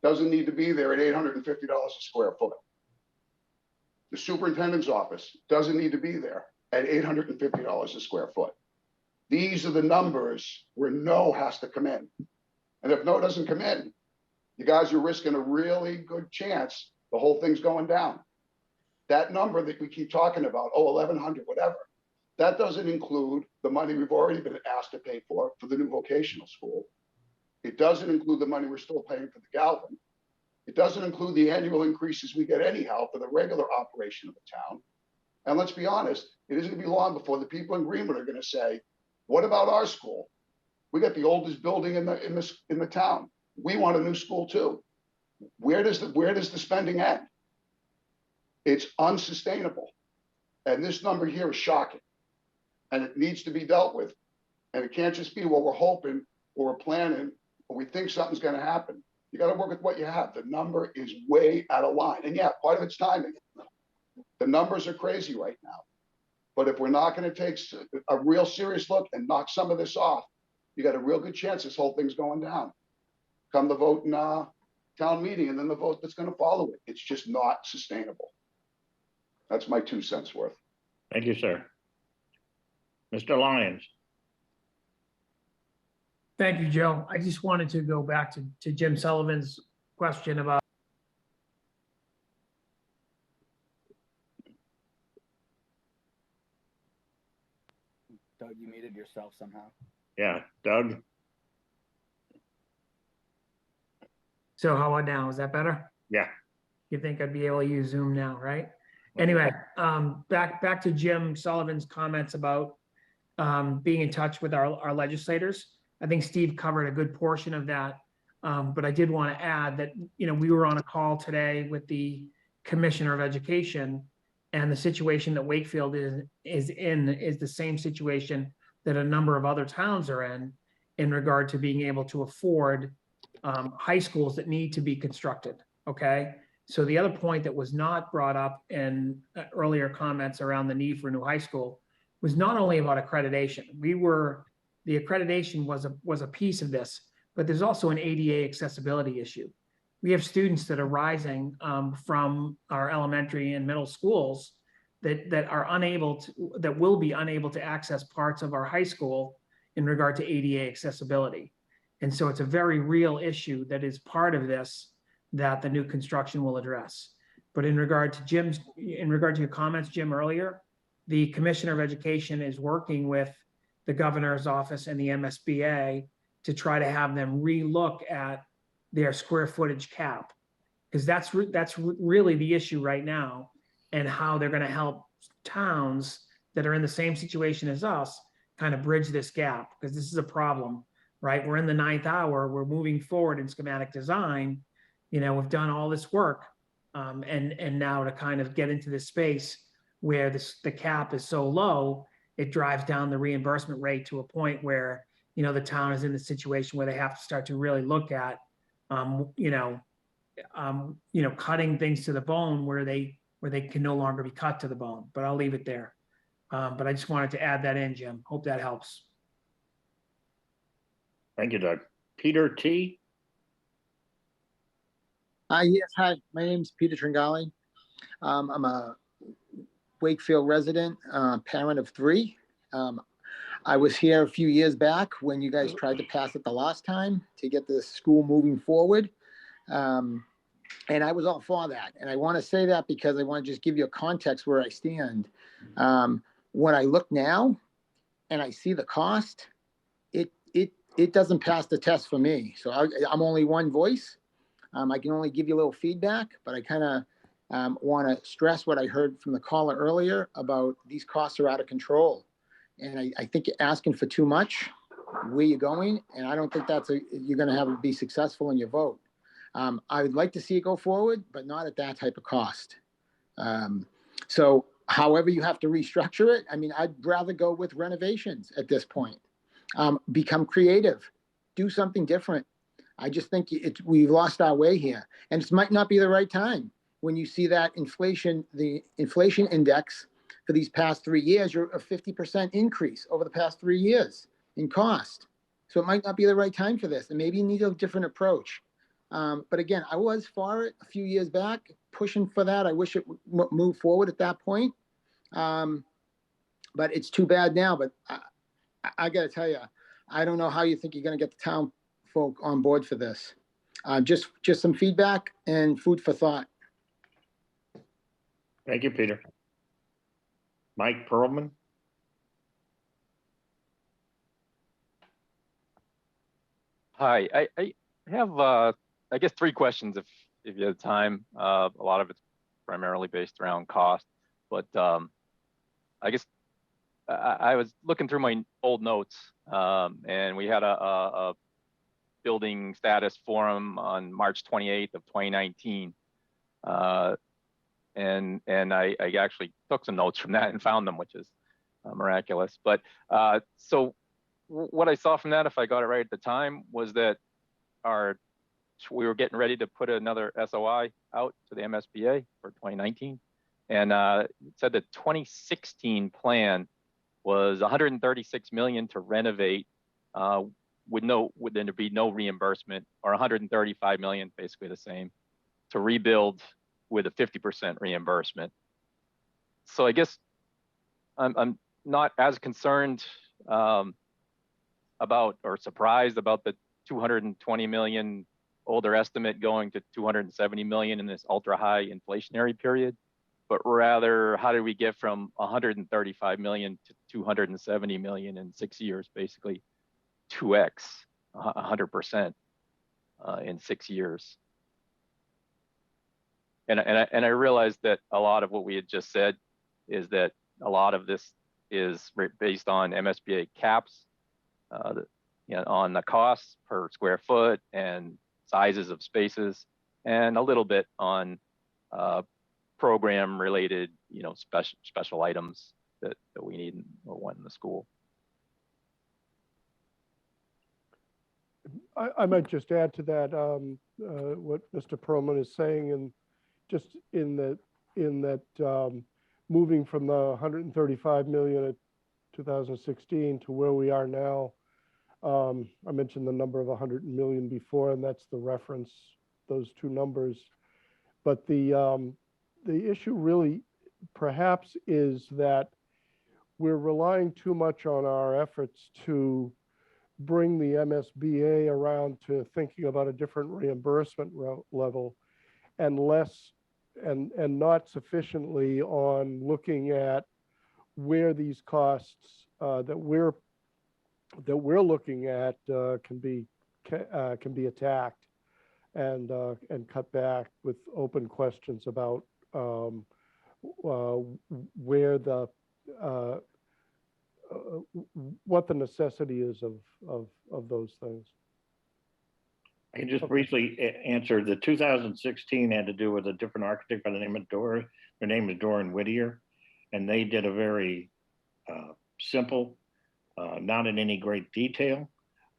doesn't need to be there at $850 a square foot. The superintendent's office doesn't need to be there at $850 a square foot. These are the numbers where no has to come in. And if no doesn't come in, you guys are risking a really good chance the whole thing's going down. That number that we keep talking about, 1,100, whatever, That doesn't include the money we've already been asked to pay for the new vocational school. It doesn't include the money we're still paying for the Galvin. It doesn't include the annual increases we get anyhow for the regular operation of the town. And let's be honest, it isn't going to be long before the people in Greenwood are going to say, what about our school? We got the oldest building in the town. We want a new school too. Where does the spending end? It's unsustainable. And this number here is shocking. And it needs to be dealt with. And it can't just be, well, we're hoping or we're planning or we think something's going to happen. You got to work with what you have. The number is way out of line. And yeah, part of it's timing. The numbers are crazy right now. But if we're not going to take a real serious look and knock some of this off, you got a real good chance this whole thing's going down. Come the vote in town meeting and then the vote that's going to follow it. It's just not sustainable. That's my 2 cents worth. Thank you, sir. Mr. Lyons. Thank you, Joe. I just wanted to go back to Jim Sullivan's question about Doug, you muted yourself somehow. Yeah, Doug. so how about now? Is that better? Yeah. You think I'd be able to use Zoom now, right? Anyway, back to Jim Sullivan's comments about being in touch with our legislators. I think Steve covered a good portion of that. But I did want to add that, we were on a call today with the Commissioner of Education, and the situation that Wakefield is the same situation that a number of other towns are in regard to being able to afford high schools that need to be constructed. Okay. So the other point that was not brought up in earlier comments around the need for a new high school was not only about accreditation. The accreditation was a piece of this, but there's also an ADA accessibility issue. We have students that are rising from our elementary and middle schools that will be unable to access parts of our high school in regard to ADA accessibility. And so it's a very real issue that is part of this that the new construction will address. But in regard to your comments, Jim, earlier, the Commissioner of Education is working with the governor's office and the MSBA to try to have them relook at their square footage cap, because that's really the issue right now, and how they're going to help towns that are in the same situation as us kind of bridge this gap, because this is a problem, right? We're in the 9th hour. We're moving forward in schematic design. We've done all this work, and now to kind of get into this space where the cap is so low, it drives down the reimbursement rate to a point where the town is in the situation where they have to start to really look at cutting things to the bone where they can no longer be cut to the bone. But I'll leave it there. But I just wanted to add that in, Jim. Hope that helps. Thank you, Doug. Peter T. Yes, hi. My name is Peter Tringali. I'm a Wakefield resident, parent of 3. I was here a few years back when you guys tried to pass it the last time to get the school moving forward. And I was all for that. And I want to say that because I want to just give you a context where I stand. When I look now and I see the cost, it doesn't pass the test for me. So I'm only one voice. I can only give you a little feedback, but I kind of want to stress what I heard from the caller earlier about these costs are out of control. And I think you're asking for too much. Where you're going, and I don't think you're going to be successful in your vote. I would like to see it go forward, but not at that type of cost. So however you have to restructure it, I'd rather go with renovations at this point. Become creative, do something different. I just think we've lost our way here, and it might not be the right time. When you see that the inflation index for these past 3 years, you're a 50% increase over the past 3 years in cost. So it might not be the right time for this, and maybe you need a different approach. But again, I was for it a few years back, pushing for that. I wish it would move forward at that point. But it's too bad now. But I got to tell you, I don't know how you think you're going to get the town folk on board for this. Just some feedback and food for thought. Thank you, Peter. Mike Perlman. Hi, I have, I guess, three questions if you have time. A lot of it's primarily based around cost, but I guess I was looking through my old notes, and we had a building status forum on March 28th of 2019. And I actually took some notes from that and found them, which is miraculous. But so what I saw from that, if I got it right at the time, was that we were getting ready to put another SOI out to the MSBA for 2019. And it said the 2016 plan was 136 million to renovate, would then there be no reimbursement, or 135 million, basically the same, to rebuild with a 50% reimbursement. So I guess I'm not as concerned about, or surprised about, the 220 million older estimate going to 270 million in this ultra high inflationary period, but rather how did we get from 135 million to 270 million in 6 years, basically 2x, 100% in 6 years. And I realized that a lot of what we had just said is that a lot of this is based on MSBA caps, on the costs per square foot and sizes of spaces, and a little bit on program related, special items that we need or want in the school. I might just add to that what Mr. Perlman is saying, and just in that moving from the 135 million at 2016 to where we are now. I mentioned the number of 100 million before, and that's the reference, those two numbers. But the issue really perhaps is that we're relying too much on our efforts to bring the MSBA around to thinking about a different reimbursement level, and not sufficiently on looking at where these costs that we're looking at can be attacked and cut back, with open questions about where what the necessity is of those things. I can just briefly answer. The 2016 had to do with a different architect by the name of Dora. Their name is Dora and Whittier, and they did a very simple, not in any great detail,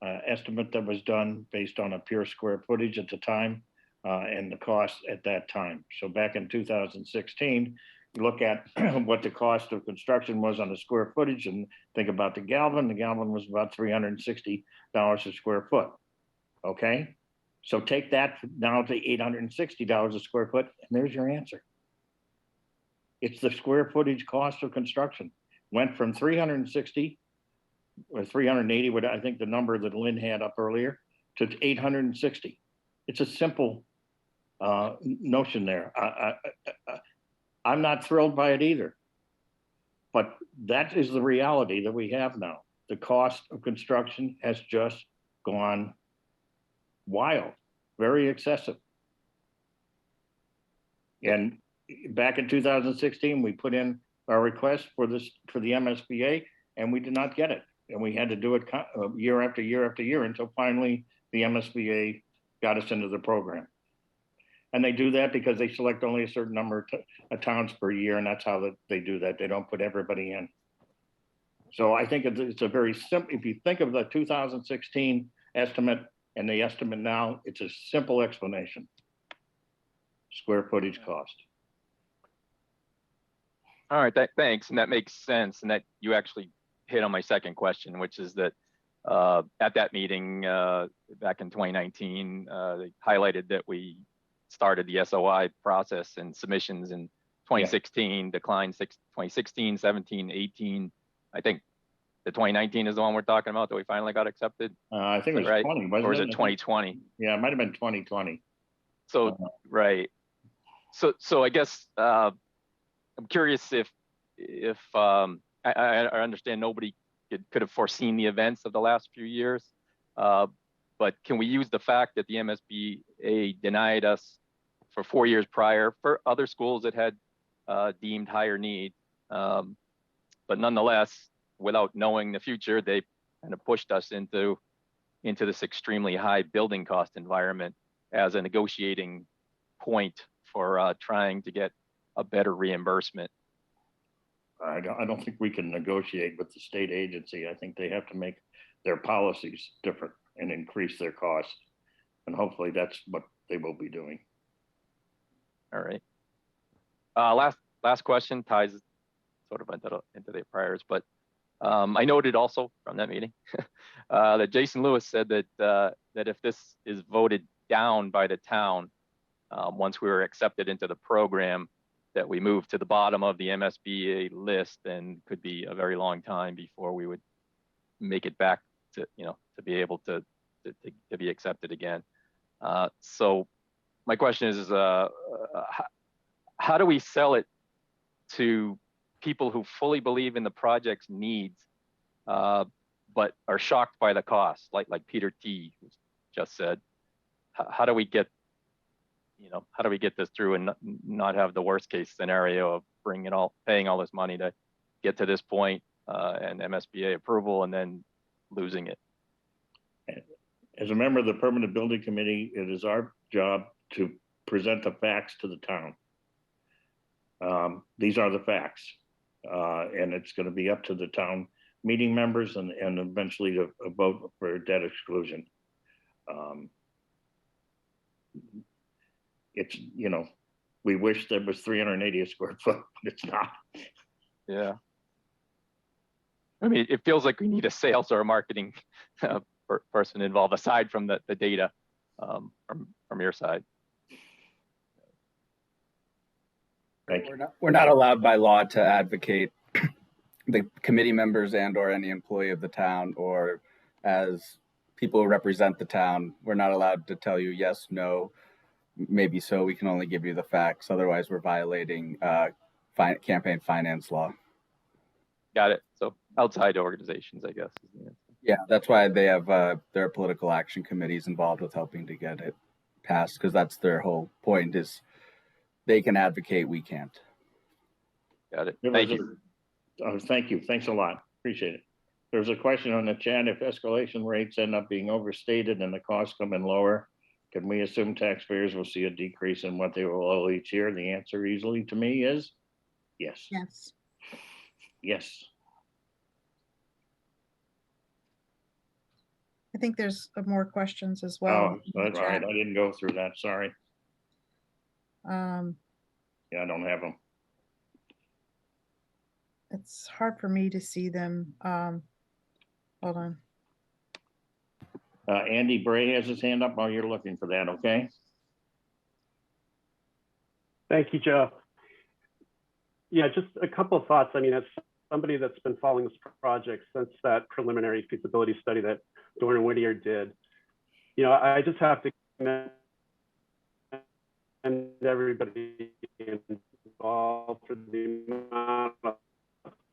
estimate that was done based on a pure square footage at the time and the cost at that time. So back in 2016, you look at what the cost of construction was on the square footage and think about the Galvin. The Galvin was about $360 a square foot. Okay, so take that now to $860 a square foot, and there's your answer. It's the square footage cost of construction. Went from 360 or 380, what I think the number that Lynn had up earlier, to 860. It's a simple notion there. I'm not thrilled by it either, but that is the reality that we have now. The cost of construction has just gone wild, very excessive. And back in 2016, we put in our request for the MSBA, and we did not get it. And we had to do it year after year after year until finally the MSBA got us into the program. And they do that because they select only a certain number of towns per year, and that's how they do that. They don't put everybody in. So I think it's a very simple, if you think of the 2016 estimate and the estimate now, it's a simple explanation. Square footage cost. All right, thanks. And that makes sense. And that you actually hit on my second question, which is that at that meeting back in 2019, they highlighted that we started the SOI process and submissions in 2016, declined 2016, 17, 18. I think the 2019 is the one we're talking about that we finally got accepted. I think it was right? 20, wasn't or was it? it 2020? Yeah, it might have been 2020. So right. So I guess I'm curious if I understand nobody could have foreseen the events of the last few years, but can we use the fact that the MSBA denied us for 4 years prior for other schools that had deemed higher need? But nonetheless, without knowing the future, they kind of pushed us into this extremely high building cost environment as a negotiating point for trying to get a better reimbursement. I don't think we can negotiate with the state agency. I think they have to make their policies different and increase their costs. And hopefully that's what they will be doing. All right. Last question ties sort of into the priors, but I noted also from that meeting that Jason Lewis said that that if this is voted down by the town, once we were accepted into the program, that we move to the bottom of the MSBA list, and could be a very long time before we would make it back to, to be able to be accepted again. So my question is, how do we sell it to people who fully believe in the project's needs, but are shocked by the cost, like Peter T just said? How do we get, how do we get this through and not have the worst case scenario of paying all this money to get to this point, and MSBA approval, and then losing it? As a member of the Permanent Building Committee, it is our job to present the facts to the town. These are the facts, and it's going to be up to the town meeting members and eventually to vote for debt exclusion. It's, we wish there was 380 a square foot, but it's not. Yeah. I mean, it feels like we need a sales or a marketing person involved aside from the data from your side. Thank you. We're not allowed by law to advocate the committee members and or any employee of the town, or as people who represent the town. We're not allowed to tell you yes, no, maybe so. We can only give you the facts. Otherwise, we're violating campaign finance law. Got it. So outside organizations, I guess. Yeah, that's why they have their political action committees involved with helping to get it passed, because that's their whole point, is they can advocate, we can't. Got it. Thank you. Thank you. Thanks a lot. Appreciate it. There's a question on the chat. If escalation rates end up being overstated and the costs come in lower, can we assume taxpayers will see a decrease in what they will owe each year? The answer easily to me is yes. Yes. Yes. I think there's more questions as well. Oh, that's right. I didn't go through that. Sorry. Yeah, I don't have them. it's hard for me to see them. Hold on. Andy Bray has his hand up while you're looking for that, okay? Thank you, Joe. Yeah, just a couple of thoughts. I mean, as somebody that's been following this project since that preliminary feasibility study that Dorn and Whittier did, I just have to commend everybody involved for the amount of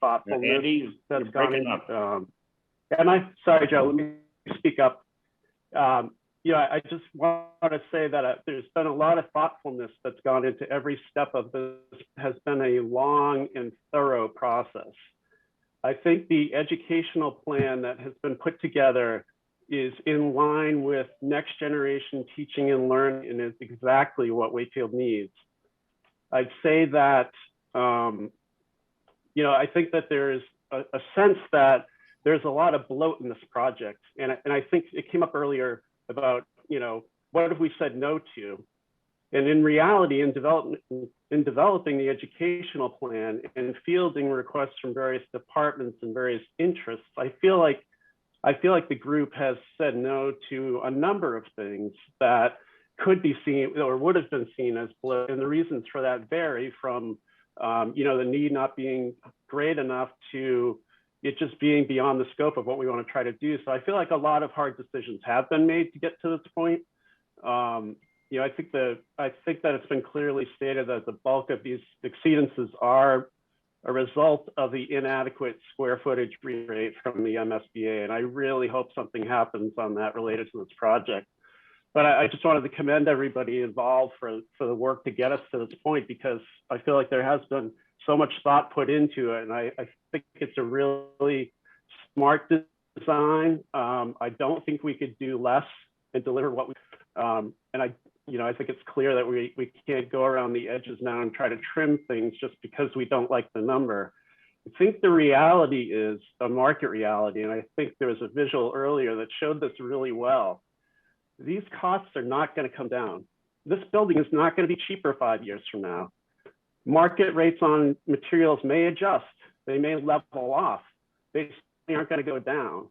thoughtfulness. Andy, that's you're gone breaking in. up. Am I? Sorry, Joe, let me speak up. I just want to say that there's been a lot of thoughtfulness that's gone into every step of this. Has been a long and thorough process. I think the educational plan that has been put together is in line with next generation teaching and learning, and is exactly what Wakefield needs. I'd say that, I think that there's a sense that there's a lot of bloat in this project. And I think it came up earlier about, what have we said no to? And in reality, in developing the educational plan and fielding requests from various departments and various interests, I feel like the group has said no to a number of things that could be seen or would have been seen as bloat. And the reasons for that vary from, the need not being great enough to it just being beyond the scope of what we want to try to do. So I feel like a lot of hard decisions have been made to get to this point. I think that it's been clearly stated that the bulk of these exceedances are a result of the inadequate square footage rate from the MSBA. And I really hope something happens on that related to this project. But I just wanted to commend everybody involved for the work to get us to this point, because I feel like there has been so much thought put into it. And I think it's a really smart design. I don't think we could do less and deliver what we, and I think it's clear that we can't go around the edges now and try to trim things just because we don't like the number. I think the reality is a market reality. And I think there was a visual earlier that showed this really well. These costs are not going to come down. This building is not going to be cheaper 5 years from now. Market rates on materials may adjust. They may level off. They aren't going to go down.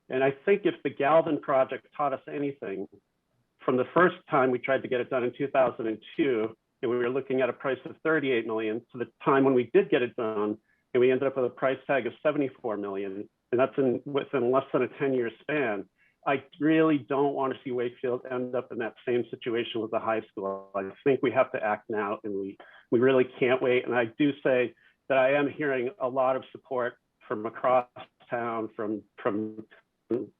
And I think if the Galvin project taught us anything, from the first time we tried to get it done in 2002, and we were looking at a price of 38 million, to the time when we did get it done, and we ended up with a price tag of 74 million, and that's within less than a 10-year span. I really don't want to see Wakefield end up in that same situation with the high school. I think we have to act now, and we really can't wait. And I do say that I am hearing a lot of support from across town, from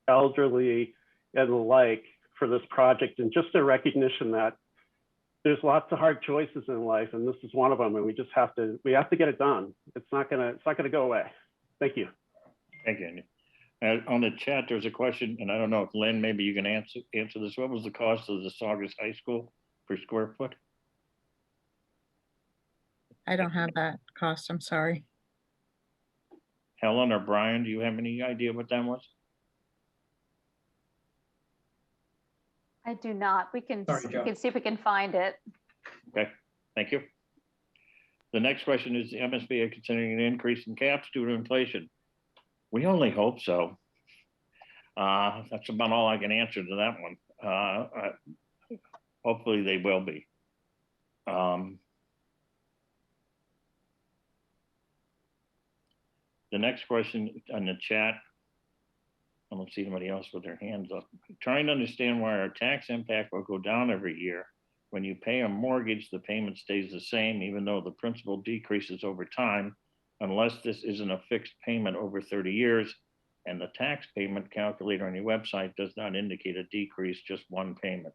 elderly and the like, for this project, and just a recognition that there's lots of hard choices in life, and this is one of them, and we have to get it done. It's not gonna go away. Thank you. Thank you, Andy. On the chat, there's a question, and I don't know if Lynn, maybe you can answer this. What was the cost of the Saugus High School per square foot? I don't have that cost, I'm sorry. Helen or Brian, do you have any idea what that was? I do not. We can Sorry, see if we can find it. Okay, thank you. The next question is, the MSBA considering an increase in caps due to inflation? We only hope so. That's about all I can answer to that one. Hopefully they will be. The next question on the chat, I don't see anybody else with their hands up. Trying to understand why our tax impact will go down every year. When you pay a mortgage, the payment stays the same, even though the principal decreases over time, unless this isn't a fixed payment over 30 years, and the tax payment calculator on your website does not indicate a decrease, just one payment.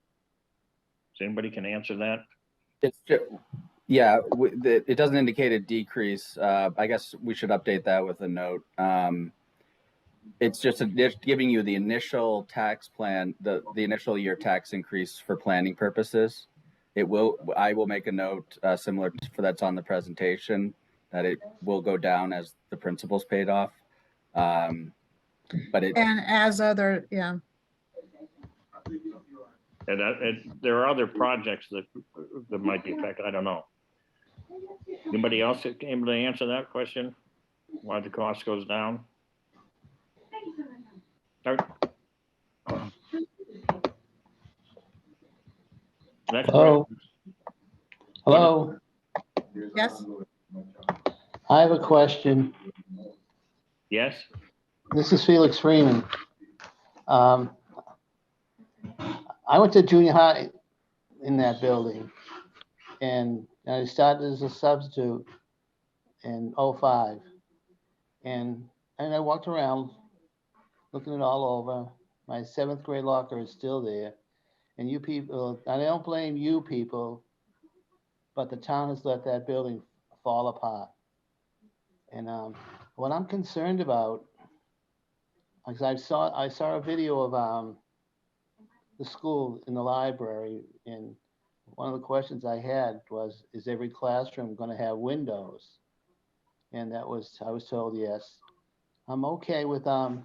So anybody can answer that? It's just, yeah, it doesn't indicate a decrease. I guess we should update that with a note. It's just giving you the initial tax plan, the initial year tax increase for planning purposes. I will make a note similar for that's on the presentation, that it will go down as the principal's paid off. But and as other, yeah. And there are other projects that might be affected. I don't know. Anybody else able to answer that question? Why the cost goes down? Hello. Hello. Yes. I have a question. Yes. This is Felix Freeman. I went to junior high in that building, and I started as a substitute in 05. And I walked around looking it all over. My 7th grade locker is still there. And you people, I don't blame you people, but the town has let that building fall apart. And what I'm concerned about, because I saw a video of the school in the library, and one of the questions I had was, is every classroom going to have windows? And I was told yes. I'm okay with the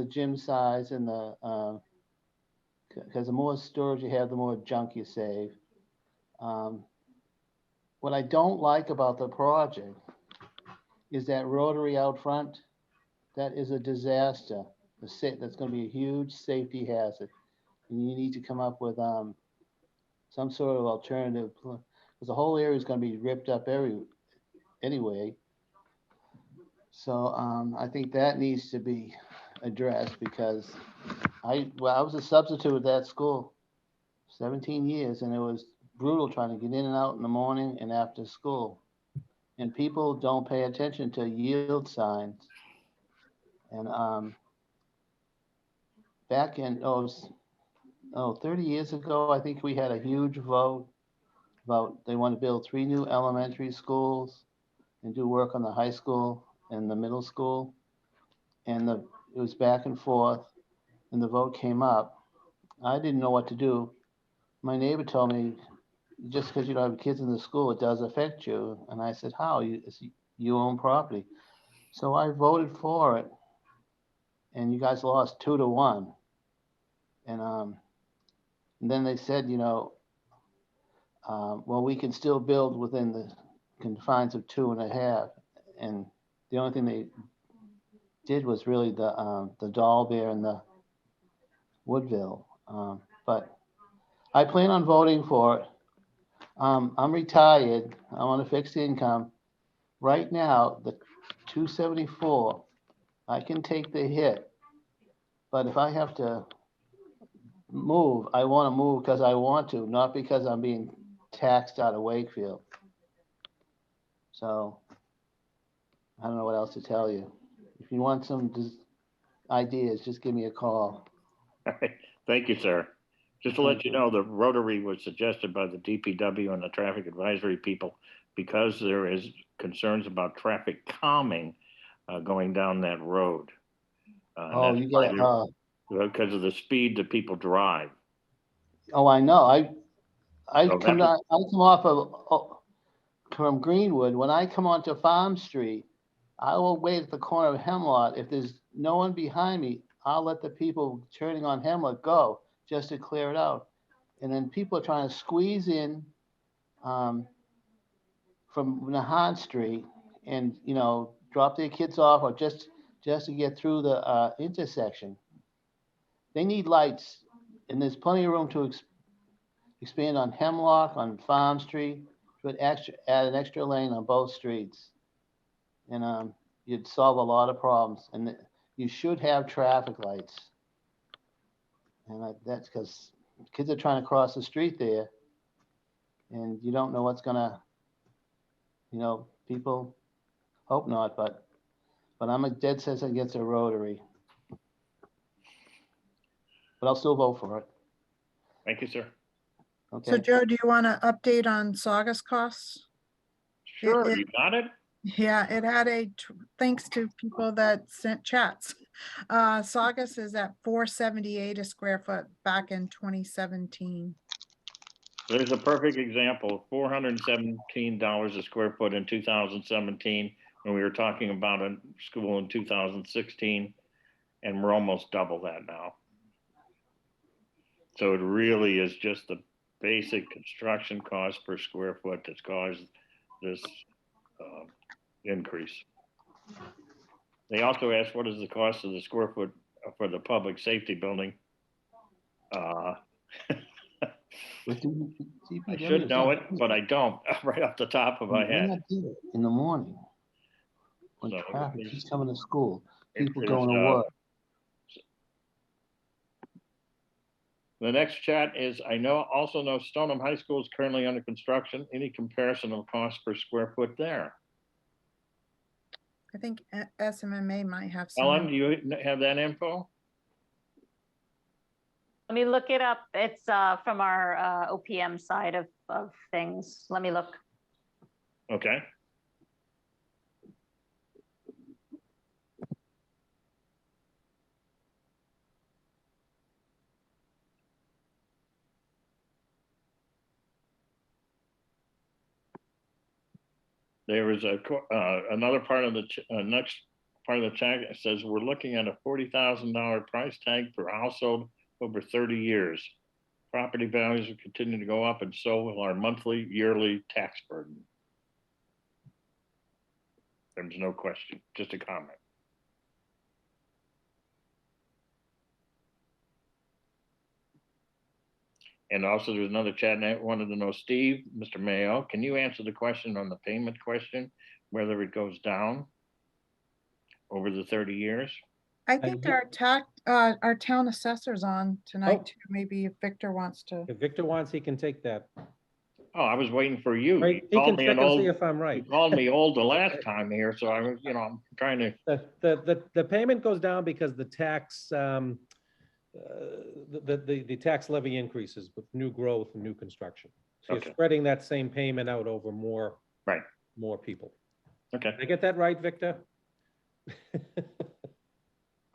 gym size and the because the more storage you have, the more junk you save. What I don't like about the project is that rotary out front. That is a disaster. That's going to be a huge safety hazard. And you need to come up with some sort of alternative, because the whole area is going to be ripped up anyway. So I think that needs to be addressed, because I was a substitute at that school 17 years, and it was brutal trying to get in and out in the morning and after school. and people don't pay attention to yield signs. And back in 30 years ago, I think we had a huge vote about they want to build 3 new elementary schools and do work on the high school and the middle school. And it was back and forth, and the vote came up. I didn't know what to do. My neighbor told me, just because you don't have kids in the school, it does affect you. And I said, how? You own property. So I voted for it, and you guys lost 2-1. And then they said, well, we can still build within the confines of 2.5. And the only thing they did was really the Doll Bear and the Woodville. But I plan on voting for it. I'm retired. I'm on a fixed income. Right now, the 274, I can take the hit. But if I have to move, I want to move because I want to, not because I'm being taxed out of Wakefield. So I don't know what else to tell you. If you want some ideas, just give me a call. All right. Thank you, sir. Just to let you know, the Rotary was suggested by the DPW and the traffic advisory people because there is concerns about traffic calming going down that road. You get because of the speed that people drive. Oh, I know. I come off from Greenwood. When I come onto Farm Street, I will wait at the corner of Hemlock. If there's no one behind me, I'll let the people turning on Hemlock go just to clear it out. And then people are trying to squeeze in from Nahan Street and, drop their kids off or just to get through the intersection. They need lights, and there's plenty of room to expand on Hemlock, on Farm Street, but add an extra lane on both streets. And you'd solve a lot of problems. And you should have traffic lights. And that's because kids are trying to cross the street there, and you don't know what's gonna, people hope not, but I'm a dead set against a Rotary. But I'll still vote for it. Thank you, sir. Okay. So Joe, do you want to update on Saugus costs? Sure, you got it? Yeah, it had thanks to people that sent chats. Saugus is at $478 a square foot back in 2017. There's a perfect example, $417 a square foot in 2017, when we were talking about a school in 2016, and we're almost double that now. So it really is just the basic construction cost per square foot that's caused this increase. They also asked, what is the cost of the square foot for the public safety building? I should know it, but I don't right off the top of my head. In the morning, when traffic is coming to school, people going to work. The next chat is, I also know Stoneham High School is currently under construction. Any comparison of cost per square foot there? I think SMMA might have some. Ellen, do you have that info? Let me look it up. It's from our OPM side of things. Let me look. Okay. There is another part of the next part of the chat that says we're looking at a $40,000 price tag per household over 30 years. Property values will continue to go up, and so will our monthly, yearly tax burden. There's no question, just a comment. And also there's another chat I wanted to know, Steve, Mr. Mayo, can you answer the question on the payment question, whether it goes down over the 30 years? I think our town assessor's on tonight too. Maybe if Victor wants to. If Victor wants, he can take that. Oh, I was waiting for you. Right, he can check and see if I'm You right. called me old the last time here, so I was, I'm trying to, The payment goes down because the tax, the tax levy increases with new growth and new construction. So you're Okay. spreading that same payment out over right, more people. okay. Did I get that right, Victor?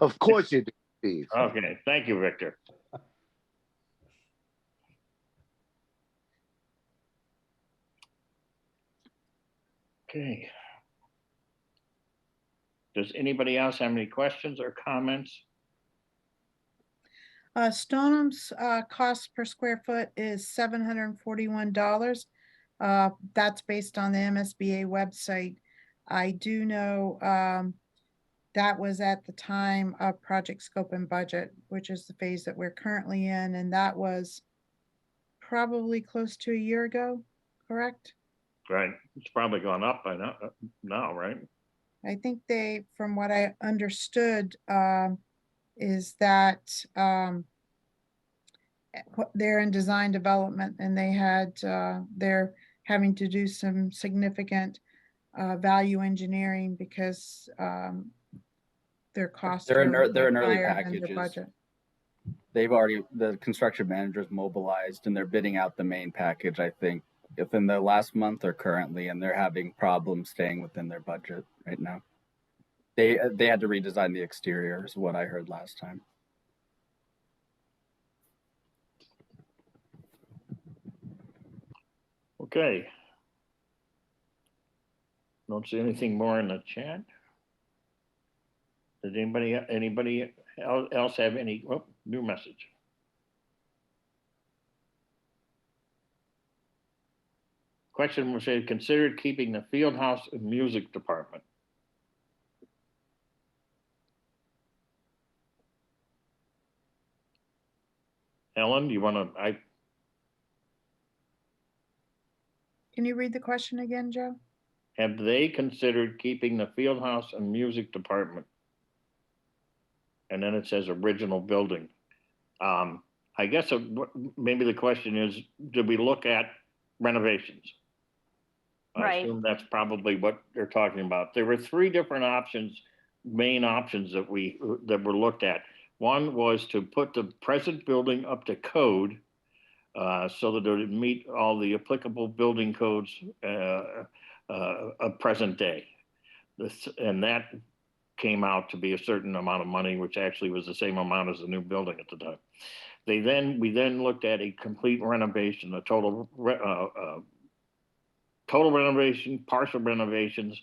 Of course you do, Steve. Okay, thank you, Victor. Okay. Does anybody else have any questions or comments? Stonham's cost per square foot is $741. That's based on the MSBA website. I do know that was at the time of project scope and budget, which is the phase that we're currently in, and that was probably close to a year ago, correct? Right, it's probably gone up by now, right? I think they, from what I understood, is that they're in design development and they had, they're having to do some significant value engineering because their costs They're are in, a little they're in bit early higher than their packages. budget. The construction managers mobilized and they're bidding out the main package, I think, within the last month or currently, and they're having problems staying within their budget right now. They had to redesign the exterior is what I heard last time. Okay. Don't see anything more in the chat. Did anybody else have any new message? Question was said, considered keeping the field house and music department. Ellen, you want to, Can you read the question again, Joe? have they considered keeping the field house and music department? And then it says original building. I guess maybe the question is, did we look at renovations? I assume that's probably what they're talking about. There were three different options, main options that were looked at. One was to put the present building up to code so that it would meet all the applicable building codes of present day. And that came out to be a certain amount of money, which actually was the same amount as the new building at the time. We then looked at a complete renovation, a total renovation, partial renovations,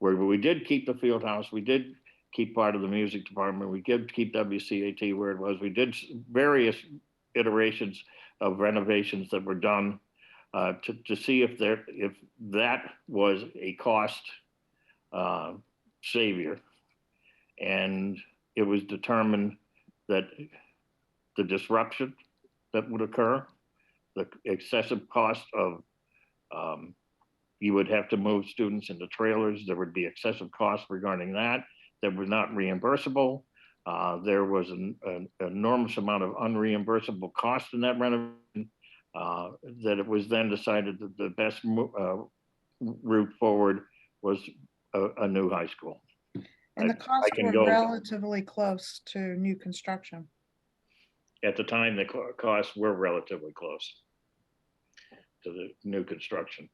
where we did keep the field house, we did keep part of the music department, we did keep WCAT where it was, we did various iterations of renovations that were done to see if that was a cost savior. And it was determined that the disruption that would occur, the excessive cost of you would have to move students into trailers. There would be excessive costs regarding that were not reimbursable. There was an enormous amount of unreimbursable cost in that renovation that it was then decided that the best route forward was a new high school. And the costs were relatively close to new construction. At the time, the costs were relatively close to the new construction.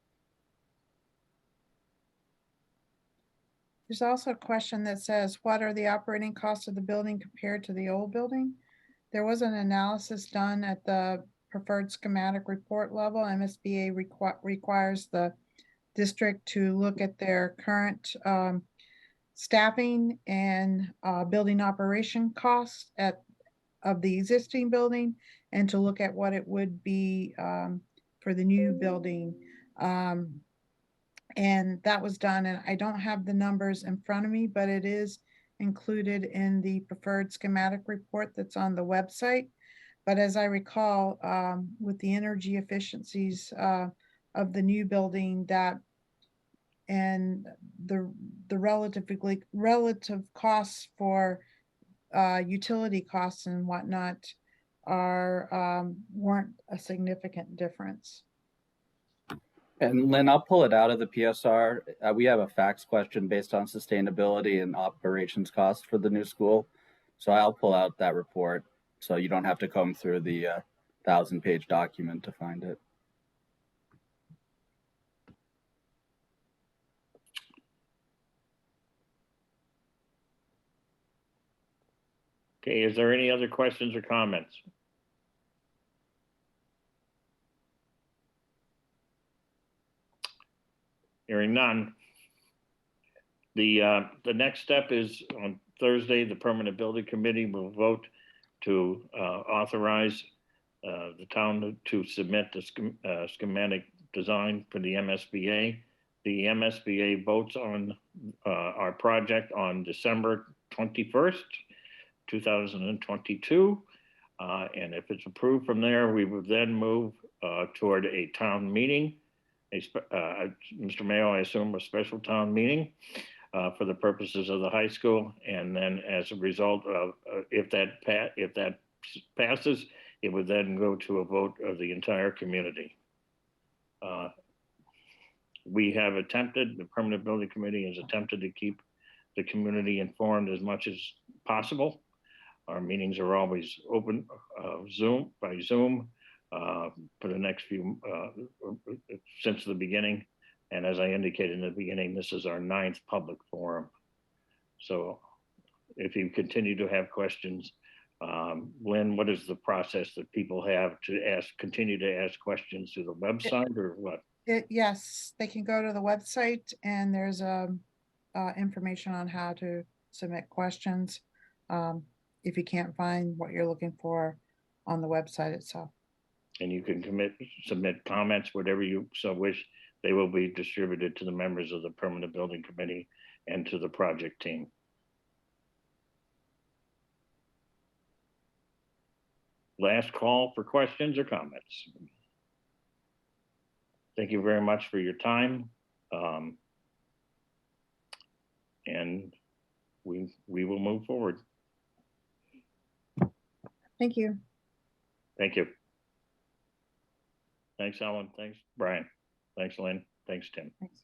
There's also a question that says, what are the operating costs of the building compared to the old building? There was an analysis done at the preferred schematic report level. MSBA requires the district to look at their current staffing and building operation costs of the existing building and to look at what it would be for the new building. And that was done, and I don't have the numbers in front of me, but it is included in the preferred schematic report that's on the website. But as I recall, with the energy efficiencies of the new building, that and the relative costs for utility costs and whatnot weren't a significant difference. And Lynn, I'll pull it out of the PSR. We have a fax question based on sustainability and operations costs for the new school. So I'll pull out that report so you don't have to comb through the 1,000-page document to find it. Okay, is there any other questions or comments? Hearing none. The next step is on Thursday, the Permanent Building Committee will vote to authorize the town to submit the schematic design for the MSBA. The MSBA votes on our project on December 21st, 2022. And if it's approved from there, we would then move toward a town meeting. Mr. Mayo, I assume a special town meeting for the purposes of the high school. And then as a result of, if that passes, it would then go to a vote of the entire community. We have attempted, the Permanent Building Committee has attempted to keep the community informed as much as possible. Our meetings are always open by Zoom for the next few, since the beginning. And as I indicated in the beginning, this is our 9th public forum. So if you continue to have questions, Lynn, what is the process that people have to continue to ask questions through the website or what? Yes, they can go to the website and there's information on how to submit questions. If you can't find what you're looking for on the website itself. And you can submit comments, whatever you so wish. They will be distributed to the members of the Permanent Building Committee and to the project team. Last call for questions or comments. Thank you very much for your time. And we will move forward. Thank you. Thank you. Thanks, Ellen. Thanks, Brian. Thanks, Lynn. Thanks, Tim. Thanks.